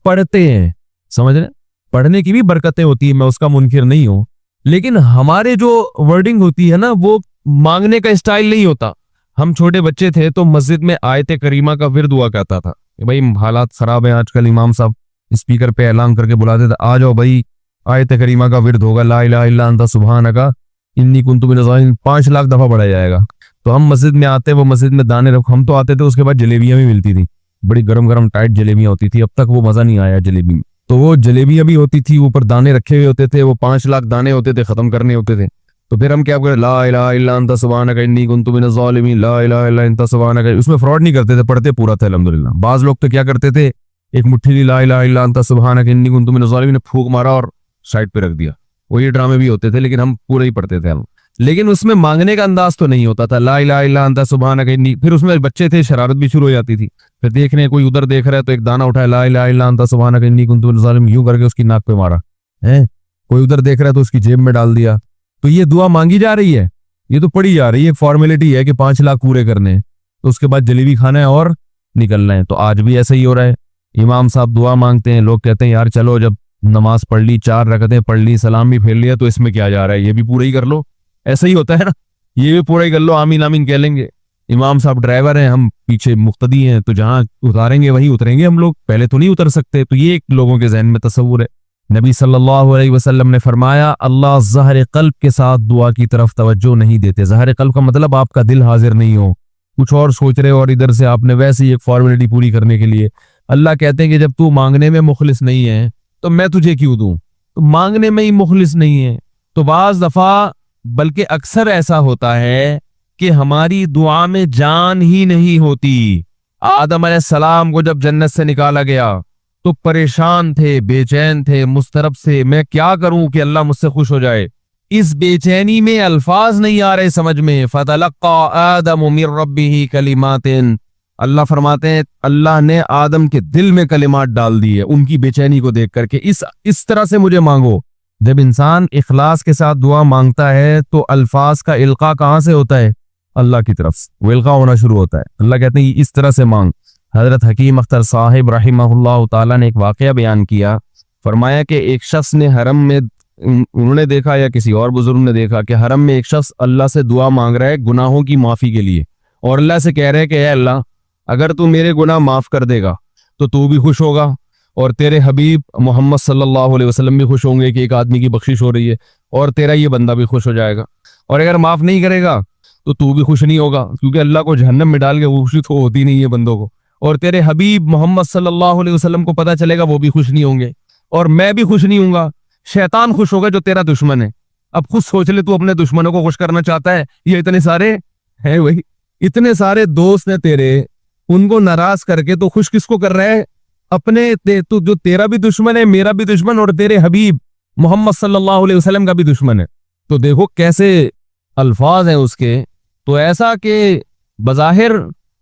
पढ़ते हैं। समझ रहे? पढ़ने की भी बरकतें होती है, मैं उसका मुनकिर नहीं हूं, लेकिन हमारे जो वर्डिंग होती है ना, वो मांगने का स्टाइल नहीं होता। हम छोटे बच्चे थे तो मस्जिद में आयत करीमा का विर्द हुआ करता था। भाई हालात खराब है आजकल, इमाम साहब स्पीकर पे ऐलान करके बुलाते थे, आ जाओ भाई आयत करीमा का विर्द होगा, ला इलाहा इल्ला अंता सुब्हानका इन्नी कुन्तु मिनज़ ज़ालिमीन, 5 लाख दफा पढ़ा जाएगा। तो हम मस्जिद में आते, वो मस्जिद में दाने रख, हम तो आते थे, उसके बाद जलेबियां भी मिलती थी, बड़ी गरम गरम टाइट जलेबियां होती थी। अब तक वो मजा नहीं आया जलेबी में। तो वो जलेबियां भी होती थी, ऊपर दाने रखे हुए होते थे, वो 5 लाख दाने होते थे, खत्म करने होते थे। तो फिर हम क्या करें, ला इलाहा इल्ला अंता सुब्हानका इन्नी कुन्तु मिनज़ ज़ालिमीन, ला इलाहा इल्ला अंता सुब्हानका। उसमें फ्रॉड नहीं करते थे, पढ़ते पूरा था अल्हम्दुलिल्लाह। बाज लोग तो क्या करते थे, एक मुट्ठी ली ला इलाहा इल्ला अंता सुब्हानका इन्नी कुन्तु मिनज़ ज़ालिमीन, फूंक मारा और साइड पे रख दिया। वो ये ड्रामे भी होते थे, लेकिन हम पूरे ही पढ़ते थे हम। लेकिन उसमें मांगने का अंदाज तो नहीं होता था, ला इलाहा इल्ला अंता सुब्हानका इन्नी। फिर उसमें बच्चे थे, शरारत भी शुरू हो जाती थी। फिर देख रहे कोई उधर देख रहा है तो एक दाना उठाया, ला इलाहा इल्ला अंता सुब्हानका इन्नी कुन्तु मिनज़ ज़ालिमीन, यूं करके उसकी नाक पे मारा है। कोई उधर देख रहा है तो उसकी जेब में डाल दिया। तो ये दुआ मांगी जा रही है, ये तो पढ़ी जा रही है, फॉर्मेलिटी है कि 5 लाख पूरे करने हैं, तो उसके बाद जलेबी खाना है और निकलना है। तो आज भी ऐसा ही हो रहा है। इमाम साहब दुआ मांगते हैं, लोग कहते हैं यार चलो जब नमाज पढ़ ली, 4 रकअतें पढ़ ली, सलाम भी फेर लिया, तो इसमें क्या जा रहा है, ये भी पूरा ही कर लो। ऐसा ही होता है ना, ये भी पूरा ही कर लो, आमीन आमीन कह लेंगे। इमाम साहब ड्राइवर हैं, हम पीछे मुक्तदी हैं, तो जहां उतारेंगे वहीं उतरेंगे हम लोग, पहले तो नहीं उतर सकते। तो ये एक लोगों के जहन में तस्वुर है। नबी सल्लल्लाहु अलैहि वसल्लम ने फरमाया, अल्लाह ज़हर कल्ब के साथ दुआ की तरफ तवज्जो नहीं देते। ज़हर कल्ब का मतलब आपका दिल हाजिर नहीं हो, कुछ और सोच रहे हो और इधर से आपने वैसे ही एक फॉर्मेलिटी पूरी करने के लिए। अल्लाह कहते हैं कि जब तू मांगने में मुखलिस नहीं है तो मैं तुझे क्यों दूं? तो मांगने में ही मुखलिस नहीं है तो बाज दफा, बल्कि अक्सर ऐसा होता है कि हमारी दुआ में जान ही नहीं होती। आदम अलैहिस्सलाम को जब जन्नत से निकाला गया तो परेशान थे, बेचैन थे, मुस्तरब से, मैं क्या करूं कि अल्लाह मुझसे खुश हो जाए। इस बेचैनी में अल्फाज नहीं आ रहे समझ में। फतलक्का आदम मिर रब्बिही कलिमातिन, अल्लाह फरमाते हैं अल्लाह ने आदम के दिल में कलिमात डाल दिए उनकी बेचैनी को देख करके, इस तरह से मुझे मांगो। जब इंसान इखलास के साथ दुआ मांगता है तो अल्फाज का इल्का कहां से होता है? अल्लाह की तरफ से वो इल्का होना शुरू होता है। अल्लाह कहते हैं इस तरह से मांग। हजरत हकीम अख्तर साहिब रहिमहुल्लाह ताला ने एक वाकया बयान किया, फरमाया कि एक शख्स ने हरम में, उन्होंने देखा या किसी और बुजुर्ग ने देखा कि हरम में एक शख्स अल्लाह से दुआ मांग रहा है गुनाहों की माफी के लिए, और अल्लाह से कह रहे हैं कि ऐ अल्लाह, अगर तू मेरे गुनाह माफ कर देगा तो तू भी खुश होगा और तेरे हबीब मोहम्मद सल्लल्लाहु अलैहि वसल्लम भी खुश होंगे कि एक आदमी की बख्शिश हो रही है, और तेरा ये बंदा भी खुश हो जाएगा। और अगर माफ नहीं करेगा तो तू भी खुश नहीं होगा, क्योंकि अल्लाह को जहन्नम में डाल के खुशी तो होती नहीं है बंदों को, और तेरे हबीब मोहम्मद सल्लल्लाहु अलैहि वसल्लम को पता चलेगा वो भी खुश नहीं होंगे, और मैं भी खुश नहीं होऊंगा। शैतान खुश होगा जो तेरा दुश्मन है। अब खुद सोच ले, तू अपने दुश्मनों को खुश करना चाहता है, ये इतने सारे हैं, वही इतने सारे दोस्त हैं तेरे, उनको नाराज करके तो खुश किसको कर रहा है? अपने तू जो तेरा भी दुश्मन है, मेरा भी दुश्मन, और तेरे हबीब मोहम्मद सल्लल्लाहु अलैहि वसल्लम का भी दुश्मन है। तो देखो कैसे अल्फाज हैं उसके। तो ऐसा कि बज़ाहिर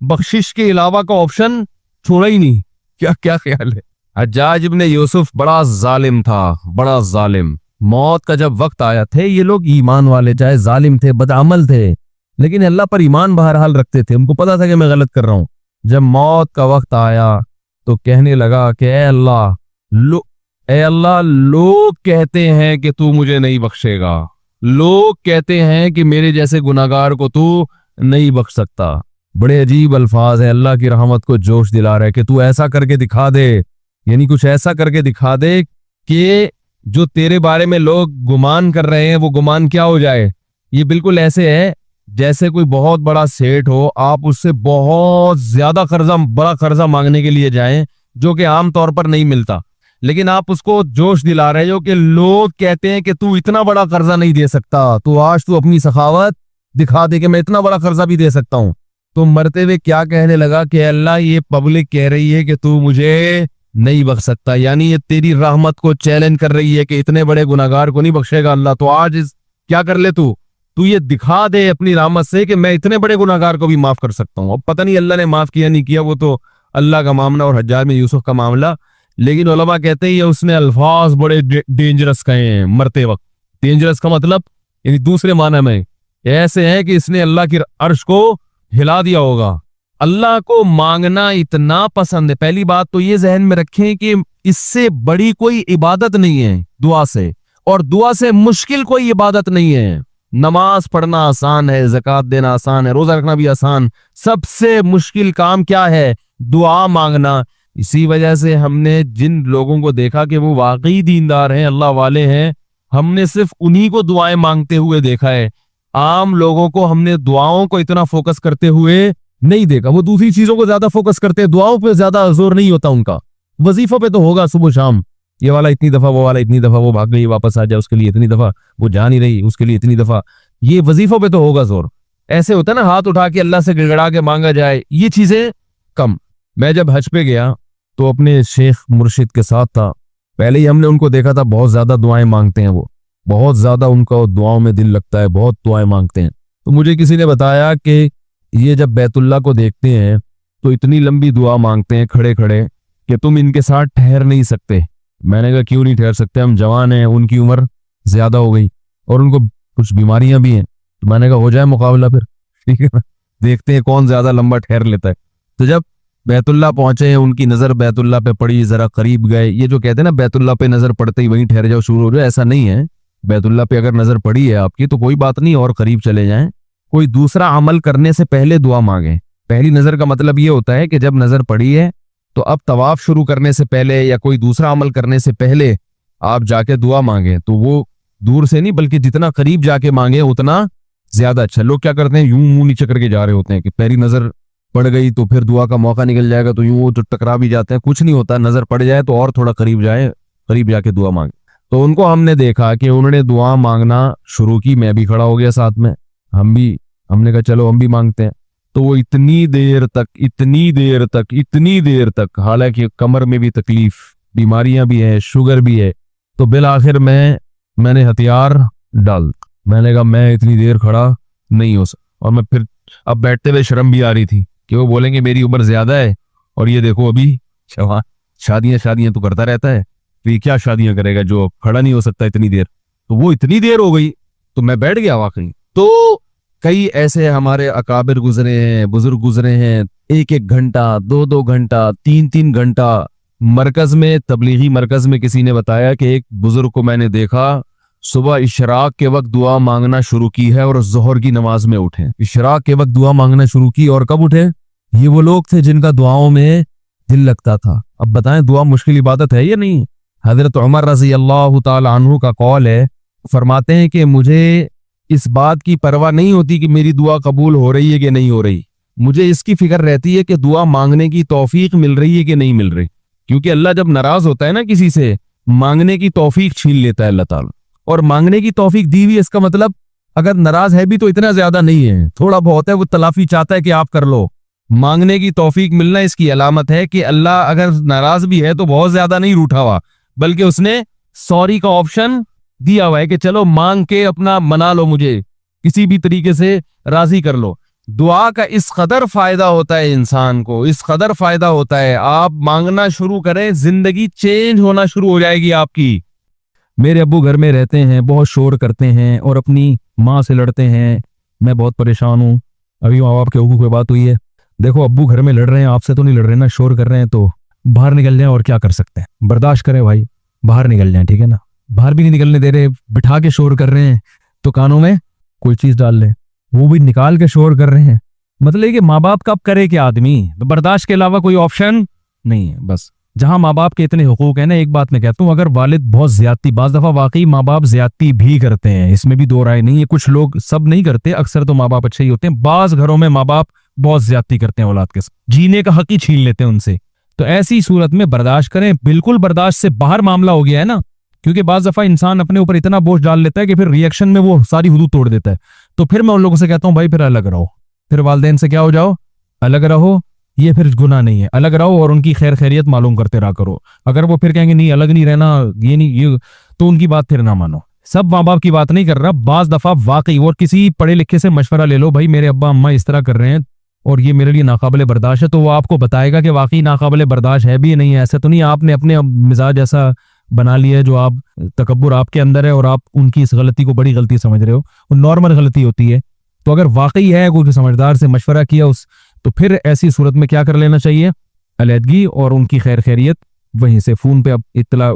बख्शिश के अलावा का ऑप्शन छोड़ा ही नहीं। क्या क्या ख्याल है? हज्जाज इब्ने यूसुफ बड़ा जालिम था, बड़ा जालिम। मौत का जब वक्त आया, थे ये लोग ईमान वाले, चाहे जालिम थे, बदअमल थे, लेकिन अल्लाह पर ईमान बहरहाल रखते थे। उनको पता था कि मैं गलत कर रहा हूं। जब मौत का वक्त आया तो कहने लगा कि ए अल्लाह, लोग कहते हैं कि तू मुझे नहीं बख्शेगा, लोग कहते हैं कि मेरे जैसे गुनाहगार को तू नहीं बख्श सकता। बड़े अजीब अल्फाज हैं, अल्लाह की रहमत को जोश दिला रहे कि तू ऐसा करके दिखा दे, यानी कुछ ऐसा करके दिखा दे कि जो तेरे बारे में लोग गुमान कर रहे हैं वो गुमान क्या हो जाए। ये बिल्कुल ऐसे है जैसे कोई बहुत बड़ा सेठ हो, आप उससे बहुत ज्यादा बड़ा कर्जा मांगने के लिए जाएं जो कि आमतौर पर नहीं मिलता, लेकिन आप उसको जोश दिला रहे हो कि लोग कहते हैं कि तू इतना बड़ा कर्जा नहीं दे सकता, तो आज तू अपनी सखावत दिखा दे कि मैं इतना बड़ा कर्जा भी दे सकता हूं। तो मरते हुए क्या कहने लगा कि अल्लाह, ये पब्लिक कह रही है कि तू मुझे नहीं बख्श सकता, यानी ये तेरी रहमत को चैलेंज कर रही है कि इतने बड़े गुनाहगार को नहीं बख्शेगा अल्लाह। तो आज क्या कर ले, तू ये दिखा दे अपनी रहमत से कि मैं इतने बड़े गुनाहगार को भी माफ कर सकता हूं। अब पता नहीं अल्लाह ने माफ किया नहीं किया, वो तो अल्लाह का मामला और हज्जाज में यूसुफ का मामला। लेकिन उलमा कहते हैं ये उसने अल्फाज बड़े डेंजरस कहे हैं मरते वक्त। डेंजरस का मतलब यानी दूसरे माना में ऐसे है कि इसने अल्लाह की अर्श को हिला दिया होगा। अल्लाह को मांगना इतना पसंद है। पहली बात तो ये जहन में रखें कि इससे बड़ी कोई इबादत नहीं है दुआ से, और दुआ से मुश्किल कोई इबादत नहीं है। नमाज पढ़ना आसान है, ज़कात देना आसान है, रोजा रखना भी आसान। सबसे मुश्किल काम क्या है? दुआ मांगना। इसी वजह से हमने जिन लोगों को देखा कि वो वाकई दीनदार हैं, अल्लाह वाले हैं, हमने सिर्फ उन्हीं को दुआएं मांगते हुए देखा है। आम लोगों को हमने दुआओं को इतना फोकस करते हुए नहीं देखा। वो दूसरी चीजों को ज्यादा फोकस करते हैं, दुआओं पे ज्यादा जोर नहीं होता उनका। वजीफों पे तो होगा सुबह शाम, ये वाला इतनी दफा, वो वाला इतनी दफा, वो भाग गई वापस आ जाए उसके लिए इतनी दफा, वो जा नहीं रही उसके लिए इतनी दफा, ये वजीफों पे तो होगा जोर। ऐसे होता है ना हाथ उठा के अल्लाह से गिड़गड़ा के मांगा जाए, ये चीजें कम। मैं जब हज पे गया तो अपने शेख मुर्शिद के साथ था। पहले ही हमने उनको देखा था बहुत ज्यादा दुआएं मांगते हैं, वो बहुत ज्यादा उनका दुआओं में दिल लगता है, बहुत दुआएं मांगते हैं। तो मुझे किसी ने बताया कि ये जब बैतुल्लाह को देखते हैं तो इतनी लंबी दुआ मांगते हैं खड़े खड़े कि तुम इनके साथ ठहर नहीं सकते। मैंने कहा क्यों नहीं ठहर सकते, हम जवान हैं, उनकी उम्र ज्यादा हो गई और उनको कुछ बीमारियां भी हैं। तो मैंने कहा हो जाए मुकाबला फिर, ठीक है ना, देखते हैं कौन ज्यादा लंबा ठहर लेता है। तो जब बैतुल्लाह पहुंचे हैं, उनकी नजर बैतुल्लाह पे पड़ी, जरा करीब गए। ये जो कहते हैं ना बैतुल्लाह पे नजर पड़ते ही वहीं ठहर जाओ, शुरू हो जाओ, ऐसा नहीं है। बैतुल्लाह पे अगर नजर पड़ी है आपकी तो कोई बात नहीं, और करीब चले जाएं। कोई दूसरा अमल करने से पहले दुआ मांगे। पहली नजर का मतलब ये होता है कि जब नजर पड़ी है तो अब तवाफ शुरू करने से पहले या कोई दूसरा अमल करने से पहले आप जाके दुआ मांगे तो वो दूर से नहीं बल्कि जितना करीब जाके मांगे उतना ज्यादा अच्छा। लोग क्या करते हैं, यूं मुंह नीचे करके जा रहे होते हैं कि पैरी नजर पड़ गई तो फिर दुआ का मौका निकल जाएगा, तो यूं वो तो टकरा भी जाते हैं। कुछ नहीं होता, नजर पड़ जाए तो और थोड़ा करीब जाए, करीब जाके दुआ मांगे। तो उनको हमने देखा कि उन्होंने दुआ मांगना शुरू की, मैं भी खड़ा हो गया साथ में, हमने कहा चलो हम भी मांगते हैं। तो वो इतनी देर तक, हालांकि कमर में भी तकलीफ, बीमारियां भी है, शुगर भी है, तो बिल आखिर मैंने हथियार डाल, मैंने कहा मैं इतनी देर खड़ा नहीं हो सकता। और मैं फिर अब बैठते हुए शर्म भी आ रही थी कि वो बोलेंगे मेरी उम्र ज्यादा है और ये देखो अभी शादियां तो करता रहता है, तो ये क्या शादियां करेगा जो खड़ा नहीं हो सकता इतनी देर। तो वो इतनी देर हो गई तो मैं बैठ गया वाकई। तो कई ऐसे हमारे अकाबिर गुजरे हैं, बुजुर्ग गुजरे हैं, 1-1 घंटा, 2-2 घंटा, 3-3 घंटा मरकज में, तबलीगी मरकज में किसी ने बताया कि एक बुजुर्ग को मैंने देखा सुबह इशराक के वक्त दुआ मांगना शुरू की है और जोहर की नमाज में उठे। इशराक के वक्त दुआ मांगना शुरू की और कब उठे? ये वो लोग थे जिनका दुआओं में दिल लगता था। अब बताएं दुआ मुश्किल इबादत है या नहीं? हजरत उमर रज़ी अल्लाह ताला अन्हु का कौल है, फरमाते हैं कि मुझे इस बात की परवाह नहीं होती कि मेरी दुआ कबूल हो रही है कि नहीं हो रही, मुझे इसकी फिक्र रहती है कि दुआ मांगने की तौफीक मिल रही है कि नहीं मिल रही। क्योंकि अल्लाह जब नाराज होता है ना किसी से, मांगने की तौफीक छीन लेता है अल्लाह ताला। और मांगने की तौफीक दी हुई, इसका मतलब अगर नाराज है भी तो इतना ज्यादा नहीं है, थोड़ा बहुत है, वो तलाफी चाहता है कि आप कर लो। मांगने की तौफीक मिलना इसकी अलामत है कि अल्लाह अगर नाराज भी है तो बहुत ज्यादा नहीं रूठा हुआ, बल्कि उसने सॉरी का ऑप्शन दिया हुआ है कि चलो मांग के अपना मना लो, मुझे किसी भी तरीके से राजी कर लो। दुआ का इस कदर फायदा होता है इंसान को, इस कदर फायदा होता है, आप मांगना शुरू करें जिंदगी चेंज होना शुरू हो जाएगी आपकी। मेरे अब्बू घर में रहते हैं, बहुत शोर करते हैं और अपनी माँ से लड़ते हैं, मैं बहुत परेशान हूँ। अभी माँ बाप के हुकूक पे बात हुई है, देखो अब्बू घर में लड़ रहे हैं, आपसे तो नहीं लड़ रहे ना, शोर कर रहे हैं तो बाहर निकल जाए और क्या कर सकते हैं, बर्दाश्त करें भाई, बाहर निकल जाए, ठीक है ना। बाहर भी नहीं निकलने दे रहे, बिठा के शोर कर रहे हैं तो कानों में कोई चीज डाल ले, वो भी निकाल के शोर कर रहे हैं। मतलब कि माँ बाप का अब करे क्या आदमी, बर्दाश्त के अलावा कोई ऑप्शन नहीं है। बस जहां माँ बाप के इतने हुकूक है ना, एक बात मैं कहता हूँ, अगर वालिद बहुत ज्यादती, बाज दफा वाकई माँ बाप ज्यादती भी करते हैं, इसमें भी दो राय नहीं है, कुछ लोग, सब नहीं करते, अक्सर तो माँ बाप अच्छे ही होते हैं, बाज घरों में माँ बाप बहुत ज्यादती करते हैं औलाद के साथ, जीने का हक ही छीन लेते हैं उनसे। तो ऐसी सूरत में बर्दाश्त करें, बिल्कुल बर्दाश्त से बाहर मामला हो गया है ना, क्योंकि बाज दफा इंसान अपने ऊपर इतना बोझ डाल लेता है कि फिर रिएक्शन में वो सारी हुदूद तोड़ देता है। तो फिर मैं उन लोगों से कहता हूँ भाई फिर अलग रहो, फिर वालिदैन से क्या हो जाओ, अलग रहो, ये फिर गुनाह नहीं है, अलग रहो और उनकी खैर खैरियत मालूम करते रहा करो। अगर वो फिर कहेंगे नहीं अलग नहीं रहना, ये नहीं ये, तो उनकी बात फिर ना मानो। सब माँ बाप की बात नहीं कर रहा, बाज दफा वाकई, और किसी पढ़े लिखे से मशवरा ले लो, भाई मेरे अब्बा अम्मा इस तरह कर रहे हैं और ये मेरे लिए नाकाबिले बर्दाश्त है, तो वो आपको बताएगा कि वाकई नाकाबिले बर्दाश्त है भी नहीं है। ऐसा तो नहीं आपने अपने मिजाज ऐसा बना लिया है जो आप, तकब्बुर आपके अंदर है और आप उनकी इस गलती को बड़ी गलती समझ रहे हो, वो नॉर्मल गलती होती है। तो अगर वाकई है कोई समझदार से मशवरा किया उस, तो फिर ऐसी सूरत में क्या कर लेना चाहिए, अलहदगी और उनकी खैर खैरियत वहीं से फोन पे अब इत्तला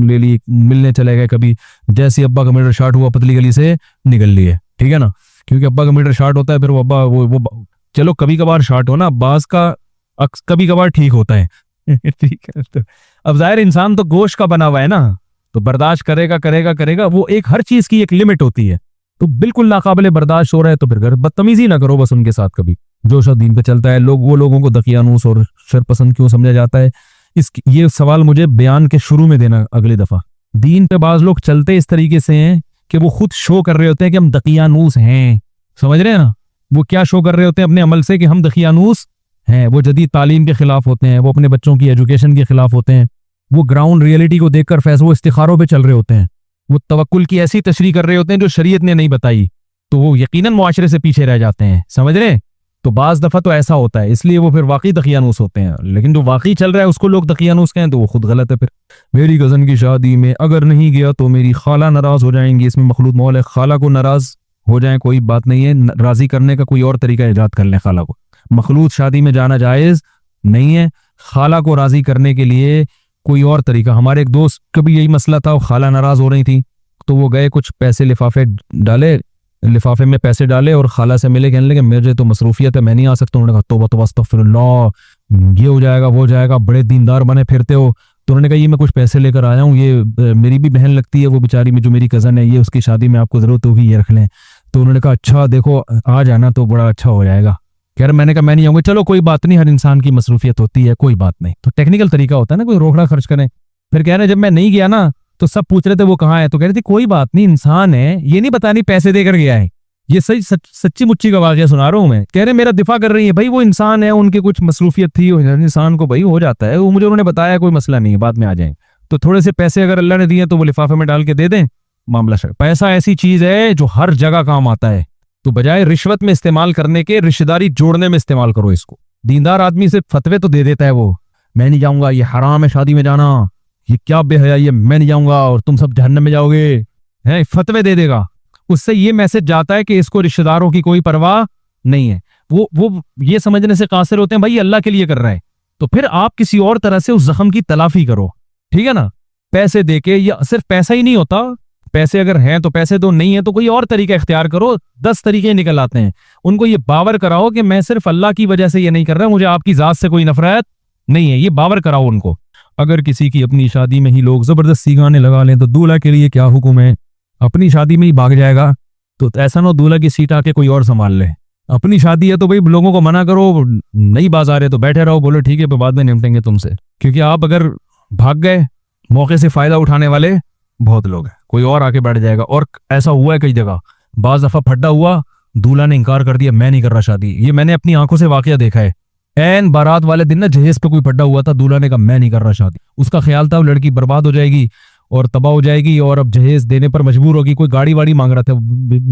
ले ली, मिलने चले गए, कभी जैसे अब्बा का मीटर शार्ट हुआ पतली गली से निकल लिए, ठीक है ना, क्योंकि अब्बा का मीटर शार्ट होता है, फिर वो अब्बा वो चलो कभी कभार शार्ट हो ना, बाज का कभी कभार ठीक होता है ठीक है। तो अब जाहिर इंसान तो गोश्त का बना हुआ है ना, तो बर्दाश्त करेगा करेगा करेगा, वो एक हर चीज की एक लिमिट होती है। तो बिल्कुल नाकाबिले बर्दाश्त हो रहा है तो फिर बदतमीजी ना करो बस उनके साथ कभी, जो शब्द दीन पे चलता है। वो लोगों को दकियानूस और शरपसंद क्यों समझा जाता है, ये सवाल मुझे बयान के शुरू में देना अगली दफा। दीन पे बाज लोग चलते इस तरीके से हैं कि वो खुद शो कर रहे होते हैं कि हम दकियानूस हैं, समझ रहे हैं ना, वो क्या शो कर रहे होते हैं अपने अमल से कि हम दकियानूस हैं। वो जदीद तालीम के खिलाफ होते हैं, वो अपने बच्चों की एजुकेशन के खिलाफ होते हैं, वो ग्राउंड रियलिटी को देखकर फैसलों इस्तिखारों पे चल रहे होते हैं, वो तवक्कुल की ऐसी तशरीह कर रहे होते हैं जो शरीयत ने नहीं बताई, तो वो यकीनन मुआशरे से पीछे रह जाते हैं, समझ रहे हैं। तो बाज दफा तो ऐसा होता है, इसलिए वो फिर वाकई दकियानूस होते हैं। लेकिन जो वाकई चल रहा है उसको लोग दकियानूस कहें तो वो खुद गलत है। फिर मेरी कजन की शादी में अगर नहीं गया तो मेरी खाला नाराज हो जाएंगी, इसमें मखलूत मौल है, खाला को नाराज हो जाए कोई बात नहीं है, राजी करने का कोई और तरीका ईजाद कर लें खाला को। मखलूत शादी में जाना जायज नहीं है, खाला को राजी करने के लिए कोई और तरीका। हमारे एक दोस्त का भी यही मसला था, खाला नाराज हो रही थी तो वो गए, कुछ पैसे लिफाफे डाले, लिफाफे में पैसे डाले और खाला से मिले, कहने लगे मेरे तो मसरूफियत है मैं नहीं आ सकता। उन्होंने कहा तौबा तौबा अस्तगफिरुल्लाह, ये हो जाएगा वो हो जाएगा, बड़े दीनदार बने फिरते हो, तो उन्होंने कहा ये मैं कुछ पैसे लेकर आया हूँ, ये मेरी भी बहन लगती है, वो बेचारी में जो मेरी कज़न है, ये उसकी शादी में आपको ज़रूरत होगी, ये रख लें। तो उन्होंने कहा अच्छा देखो आ जाना तो बड़ा अच्छा हो जाएगा। कह रहे मैंने कहा मैं नहीं आऊँगा। चलो कोई बात नहीं, हर इंसान की मसरूफियत होती है, कोई बात नहीं। तो टेक्निकल तरीका होता है ना, कोई रोकड़ा खर्च करें। फिर कह रहे जब मैं नहीं गया ना तो सब पूछ रहे थे वो कहाँ है, तो कह रहे थे कोई बात नहीं, इंसान है, ये नहीं पता नहीं पैसे देकर गया है। ये सच्ची मुच्ची का वाकया सुना रहा हूँ मैं। कह रहे मेरा दिफा कर रही है, भाई वो इंसान है, उनकी कुछ मसरूफियत थी, इंसान को भाई हो जाता है, वो मुझे उन्होंने बताया कोई मसला नहीं है, बाद में आ जाए। तो थोड़े से पैसे अगर अल्लाह ने दिए तो वो लिफाफे में डाल के दे दें, मामला शक। पैसा ऐसी चीज है जो हर जगह काम आता है, तो बजाय रिश्वत में इस्तेमाल करने के रिश्तेदारी जोड़ने में इस्तेमाल करो इसको। दीनदार आदमी से फतवे तो दे देता है वो, मैं नहीं जाऊंगा, ये हराम है शादी में जाना, ये क्या बेहयाई है, मैं नहीं जाऊंगा और तुम सब जहन्नम में जाओगे, है फतवे दे देगा। उससे ये मैसेज जाता है कि इसको रिश्तेदारों की कोई परवाह नहीं है। वो ये समझने से कासिर होते हैं भाई अल्लाह के लिए कर रहा है, तो फिर आप किसी और तरह से उस जख्म की तलाफी करो, ठीक है ना। पैसे देके, या सिर्फ पैसा ही नहीं होता, पैसे अगर हैं तो पैसे दो, नहीं है तो कोई और तरीका इख्तियार करो। 10 तरीके निकल आते हैं। उनको ये बावर कराओ कि मैं सिर्फ अल्लाह की वजह से ये नहीं कर रहा, मुझे आपकी जात से कोई नफरत नहीं है, ये बावर कराओ उनको। अगर किसी की अपनी शादी में ही लोग जबरदस्ती गाने लगा लें तो दूल्हा के लिए क्या हुक्म है? अपनी शादी में ही भाग जाएगा तो ऐसा ना दूल्हा की सीट आके कोई और संभाल ले। अपनी शादी है तो भाई लोगों को मना करो, नहीं बाजार है तो बैठे रहो, बोलो ठीक है बाद में निपटेंगे तुमसे। क्योंकि आप अगर भाग गए, मौके से फायदा उठाने वाले बहुत लोग हैं, कोई और आके बैठ जाएगा। और ऐसा हुआ है कई जगह, बाज दफा फड्डा हुआ, दूल्हा ने इनकार कर दिया, मैं नहीं कर रहा शादी। ये मैंने अपनी आंखों से वाकया देखा है। एन बारात वाले दिन ना जहेज पे कोई फड्डा हुआ था, दूल्हा ने कहा मैं नहीं कर रहा शादी। उसका ख्याल था लड़की बर्बाद हो जाएगी और तबाह हो जाएगी और अब जहेज देने पर मजबूर होगी। कोई गाड़ी वाड़ी मांग रहा था,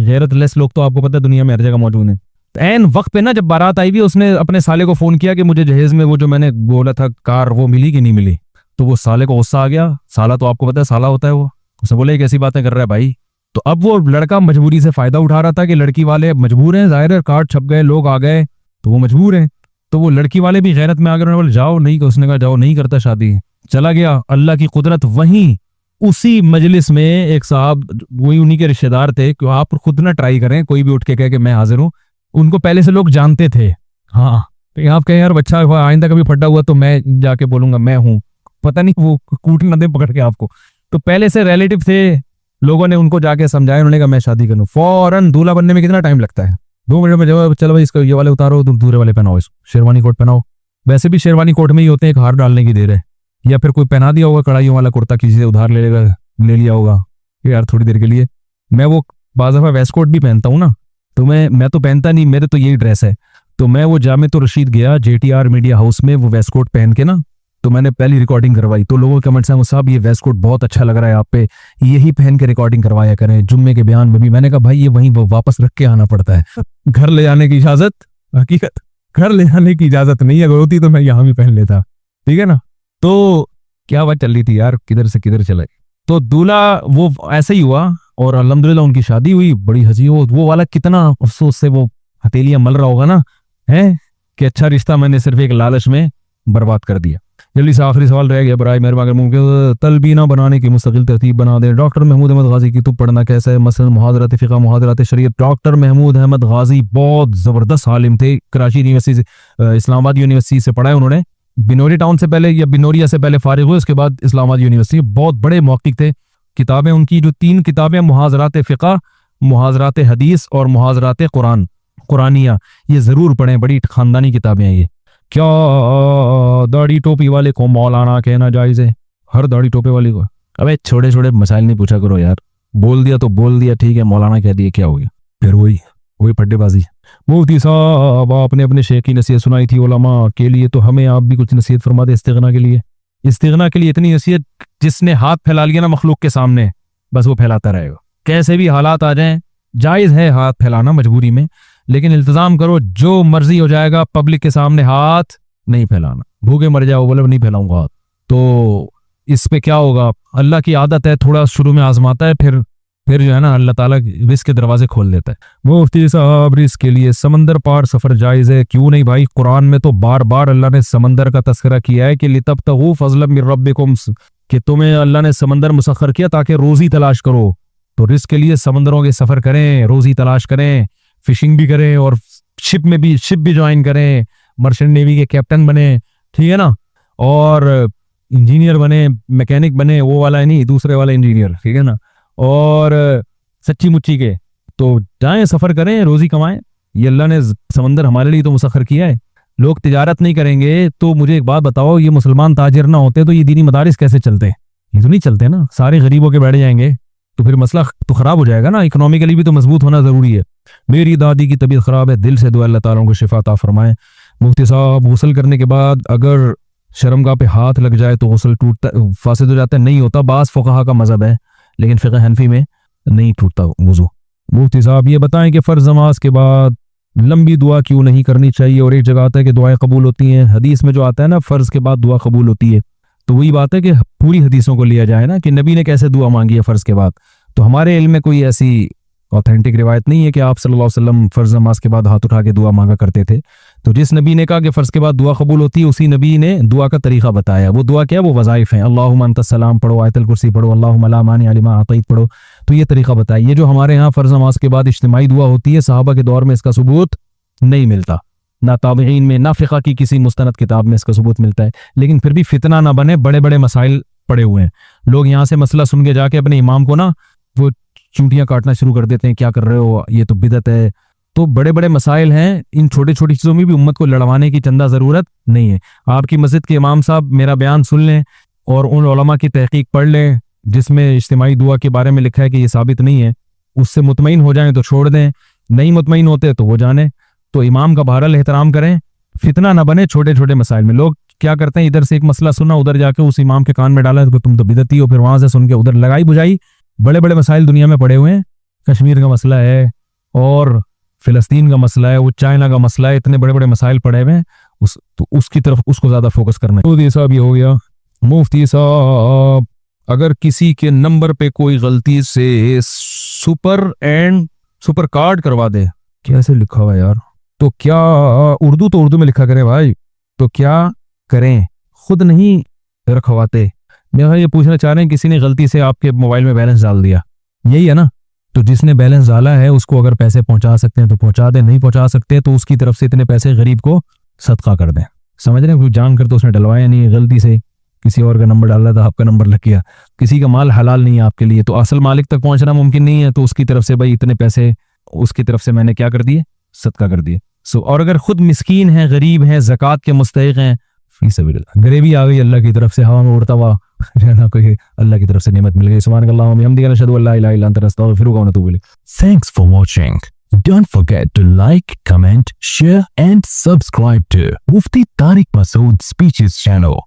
गैरत लेस लोग तो आपको पता है दुनिया में हर जगह मौजूद है। एन वक्त पे ना जब बारात आई हुई, उसने अपने साले को फोन किया कि मुझे जहेज में वो जो मैंने बोला था कार वो मिली कि नहीं मिली। तो वो साले को गुस्सा आ गया, साला तो आपको पता है साला होता है वो। उसे बोले कैसी बातें कर रहा है भाई। तो अब वो लड़का मजबूरी से फायदा उठा रहा था कि लड़की वाले मजबूर हैं, जाहिर है कार्ड छप गए, लोग आ गए तो वो मजबूर हैं। तो वो लड़की वाले भी गैरत में आ गए, बोले जाओ नहीं, उसने कहा जाओ नहीं करता शादी, चला गया। अल्लाह की कुदरत, वहीं उसी मजलिस में एक साहब, वही उन्हीं के रिश्तेदार थे, कि आप खुद ना ट्राई करें, कोई भी उठ के कहे कि मैं हाजिर हूं, उनको पहले से लोग जानते थे। हाँ तो आप कहें यार बच्चा आइंदा कभी फटा हुआ तो मैं जाके बोलूंगा मैं हूं, पता नहीं वो कूट ना दे पकड़ के आपको। तो पहले से रिलेटिव थे, लोगों ने उनको जाके समझाया, उन्होंने कहा मैं शादी करूं। फौरन दूल्हा बनने में कितना टाइम लगता है? 2 मिनट में जवाब, चलो भाई इसको ये वाले उतारो, तुम दूसरे वाले पहनाओ, इसको शेरवानी कोट पहनाओ। वैसे भी शेरवानी कोट में ही होते हैं, एक हार डालने की देर है, या फिर कोई पहना दिया होगा कढ़ाइयों वाला कुर्ता, किसी से उधार ले लिया होगा यार थोड़ी देर के लिए। मैं वो बाज़ दफा वेस्ट कोट भी पहनता हूँ ना, तो मैं तो पहनता नहीं, मेरे तो यही ड्रेस है। तो मैं वो जामे तो रशीद गया JTR मीडिया हाउस में, वो वेस्ट कोट पहन के ना, तो मैंने पहली रिकॉर्डिंग करवाई। तो लोगों के कमेंट्स हैं साहब ये वेस्ट कोट बहुत अच्छा लग रहा है आप पे, यही पहन के रिकॉर्डिंग करवाया करें। जुम्मे के बयान में भी मैंने कहा भाई ये वहीं वापस रख के आना पड़ता है, घर ले जाने की इजाजत, हकीकत घर ले जाने की इजाजत नहीं है, अगर होती तो मैं यहाँ भी पहन लेता, ठीक है ना। तो क्या बात चल रही थी यार, किधर से किधर चले। तो दूल्हा वो ऐसे ही हुआ और अल्हम्दुलिल्लाह उनकी शादी हुई, बड़ी हंसी। वो वाला कितना अफसोस से वो हथेलियां मल रहा होगा ना, है कि अच्छा रिश्ता मैंने सिर्फ एक लालच में बर्बाद कर दिया। जल्दी से आखिरी सवाल रह गया, बराए मेहरबान मुमकिन तलबीना बनाने की मुस्तकिल तरतीब बना दें। डॉक्टर महमूद अहमद गाजी की तुब पढ़ना कैसा है, मसलन मुहादरात फ़िक़ह, मुहादरात शरीयत। डॉक्टर महमूद अहमद गाजी बहुत ज़बरदस्त आलिम थे, कराची यूनिवर्सिटी से, इस्लामाबाद यूनिवर्सिटी से पढ़ा है उन्होंने। बिनोरी टाउन से पहले या बिनोरिया से पहले फारिग हुए, उसके बाद इस्लामाबाद यूनिवर्सिटी। बहुत बड़े मौक़िफ़ थे। किताबें उनकी जो 3 किताबें, मुहाज़रात फ़िक़ह, मुहाज़रात हदीस और मुहाज़रात कुरानिया, ये ज़रूर पढ़ें, बड़ी ख़ानदानी किताबें हैं ये। क्या दाढ़ी टोपी वाले को मौलाना कहना जायज़ है? हर दाढ़ी टोपे वाले को? अबे छोटे छोटे मसाइल नहीं पूछा करो यार, बोल दिया तो बोल दिया, ठीक है मौलाना कह दिया, क्या हो गया फिर? वही फड्डेबाजी। मुफ्ती साहब आपने अपने शेख की नसीहत सुनाई थी उलमा के लिए, तो हमें आप भी कुछ नसीहत फरमा दे इस्तिग़ना के लिए। इस्तिग़ना के लिए इतनी नसीहत, जिसने हाथ फैला लिया ना मखलूक के सामने, बस वो फैलाता रहेगा, कैसे भी हालात आ जाएं। जायज़ है हाथ फैलाना मजबूरी में, लेकिन इल्तिजाम करो जो मर्जी हो जाएगा, पब्लिक के सामने हाथ नहीं फैलाना। भूखे मर जाओ, बोले नहीं फैलाऊंगा हाथ, तो इस पे क्या होगा? अल्लाह की आदत है, थोड़ा शुरू में आजमाता है, फिर जो है ना अल्लाह ताला रिस्क के दरवाजे खोल देता है। मुफ्ती साहब रिस्क के लिए समंदर पार सफर जायज़ है? क्यों नहीं भाई, कुरान में तो बार बार अल्लाह ने समंदर का तस्करा किया है कि लितब्तगू फज़लन मिन रब्बिकुम, कि तुम्हें अल्लाह ने समंदर मुसख्खर किया ताकि रोजी तलाश करो। तो रिस्क के लिए समंदरों के सफर करें, रोजी तलाश करें, फिशिंग भी करें और शिप भी ज्वाइन करें, मर्चेंट नेवी के कैप्टन बने, ठीक है ना। और इंजीनियर बने, मैकेनिक बने, वो वाला नहीं, दूसरे वाला इंजीनियर, ठीक है ना। और सच्ची मुच्ची के तो जाएं, सफर करें, रोजी कमाएं। ये अल्लाह ने समंदर हमारे लिए तो मुसख्खर किया है। लोग तिजारत नहीं करेंगे तो मुझे एक बात बताओ, ये मुसलमान ताजिर ना होते तो ये दीनी मदारिस कैसे चलते? ये तो नहीं चलते ना, सारे गरीबों के बैठ जाएंगे तो फिर मसला तो खराब हो जाएगा ना। इकोनॉमिकली भी तो मजबूत होना जरूरी है। मेरी दादी की तबीयत खराब है, दिल से दुआ अल्लाह ताला उनको शिफा अता फरमाए। मुफ्ती साहब, गुस्ल करने के बाद अगर शर्मगाह पे हाथ लग जाए तो गुस्ल टूटता, फासिद हो जाता है? नहीं होता, बास फुक़हा का मजहब है, लेकिन फ़िक़्ह हनफी में नहीं टूटता वुज़ू। मुफ्ती साहब ये बताएं कि फ़र्ज़ नमाज के बाद लंबी दुआ क्यों नहीं करनी चाहिए? और एक जगह आता है कि दुआएं कबूल होती हैं, हदीस में जो आता है ना फ़र्ज़ के बाद दुआ कबूल होती है, तो वही बात है कि पूरी हदीसों को लिया जाए ना कि नबी ने कैसे दुआ मांगी है फ़र्ज़ के बाद। तो हमारे इल्म में कोई ऐसी ऑथेंटिक रिवायत नहीं है कि आप सल्लल्लाहु अलैहि वसल्लम फ़र्ज़ नमाज के बाद हाथ उठा के दुआ मांगा करते थे। तो जिस नबी ने कहा कि फ़र्ज़ के बाद दुआ कबूल होती है, उसी नबी ने दुआ का तरीका बताया। वो दुआ क्या है? वो वज़ाइफ़ हैं। अल्लाहुम्मा अंतस सलाम पढ़ो, आयतुल कुर्सी पढ़ो, अल्लाहुम्मा ला मानिअ लिमा अतैत पढ़ो। तो ये तरीका बताया। ये जो हमारे यहाँ फ़र्ज़ नमाज के बाद इज्तिमाई दुआ होती है, सहाबा के दौर में इसका सबूत नहीं मिलता, ना ताबईन में, ना फ़िक़्ह की किसी मुस्तनद किताब में इसका सबूत मिलता है। लेकिन फिर भी फितना ना बने, बड़े बड़े मसाइल पड़े हुए हैं। लोग यहाँ से मसला सुन के जाके अपने इमाम को ना वो चूंटियां काटना शुरू कर देते हैं, क्या कर रहे हो, ये तो बिदअत है। तो बड़े बड़े मसाइल हैं, इन छोटी छोटी चीज़ों में भी उम्मत को लड़वाने की चंदा ज़रूरत नहीं है। आपकी मस्जिद के इमाम साहब मेरा बयान सुन लें और उन उलमा की तहकीक पढ़ लें जिसमें इज्तिमाई दुआ के बारे में लिखा है कि ये साबित नहीं है, उससे मुतमईन हो जाएं तो छोड़ दें, नहीं मुतमईन होते तो वो जाने। तो इमाम का बहरहाल एहतराम करें, फितना ना बने छोटे छोटे मसाइल में। लोग क्या करते हैं, इधर से एक मसला सुना, उधर जाके उस इमाम के कान में डाला तो तुम तो बिदअती हो, फिर वहां से सुन के उधर लगाई बुझाई। बड़े बड़े मसाइल दुनिया में पड़े हुए हैं, कश्मीर का मसला है और फिलिस्तीन का मसला है, वो चाइना का मसला है, इतने बड़े बड़े मसाइल पड़े हुए हैं, तो उसकी तरफ उसको ज्यादा फोकस करना है। मुफ्ती साहब ये हो गया। मुफ्ती साहब, अगर किसी के नंबर पे कोई गलती से सुपर कार्ड करवा दे, कैसे लिखा हुआ यार, तो क्या उर्दू में लिखा करें भाई, तो क्या करें? खुद नहीं रखवाते। मैं ये पूछना चाह रहे हैं, किसी ने गलती से आपके मोबाइल में बैलेंस डाल दिया, यही है ना? तो जिसने बैलेंस डाला है उसको अगर पैसे पहुंचा सकते हैं तो पहुंचा दें, नहीं पहुंचा सकते तो उसकी तरफ से इतने पैसे गरीब को सदका कर दें। समझ रहे हैं? जानकर तो उसने डलवाया नहीं, गलती से किसी और का नंबर डाला था, आपका नंबर लग गया। किसी का माल हलाल नहीं है आपके लिए, तो असल मालिक तक पहुंचना मुमकिन नहीं है, तो उसकी तरफ से भाई इतने पैसे उसकी तरफ से मैंने क्या कर दिए, सदका कर दिए। और अगर खुद मिस्कीन है, गरीब है, ज़कात के मुस्तहिक हैं, फी सबीलिल्लाह, गरीबी आ गई अल्लाह की तरफ से, हवा में उड़ता हुआ रहना, कोई अल्लाह की तरफ से नेमत मिल गई। सुब्हानकल्लाह व बिहम्दिही अशहदु अल्ला इलाहा इल्ला अंता अस्तगफिरुका व अतूबु इलैक। Thanks for watching. Don't forget to like, comment, share and subscribe to Mufti Tariq Masood Speeches channel.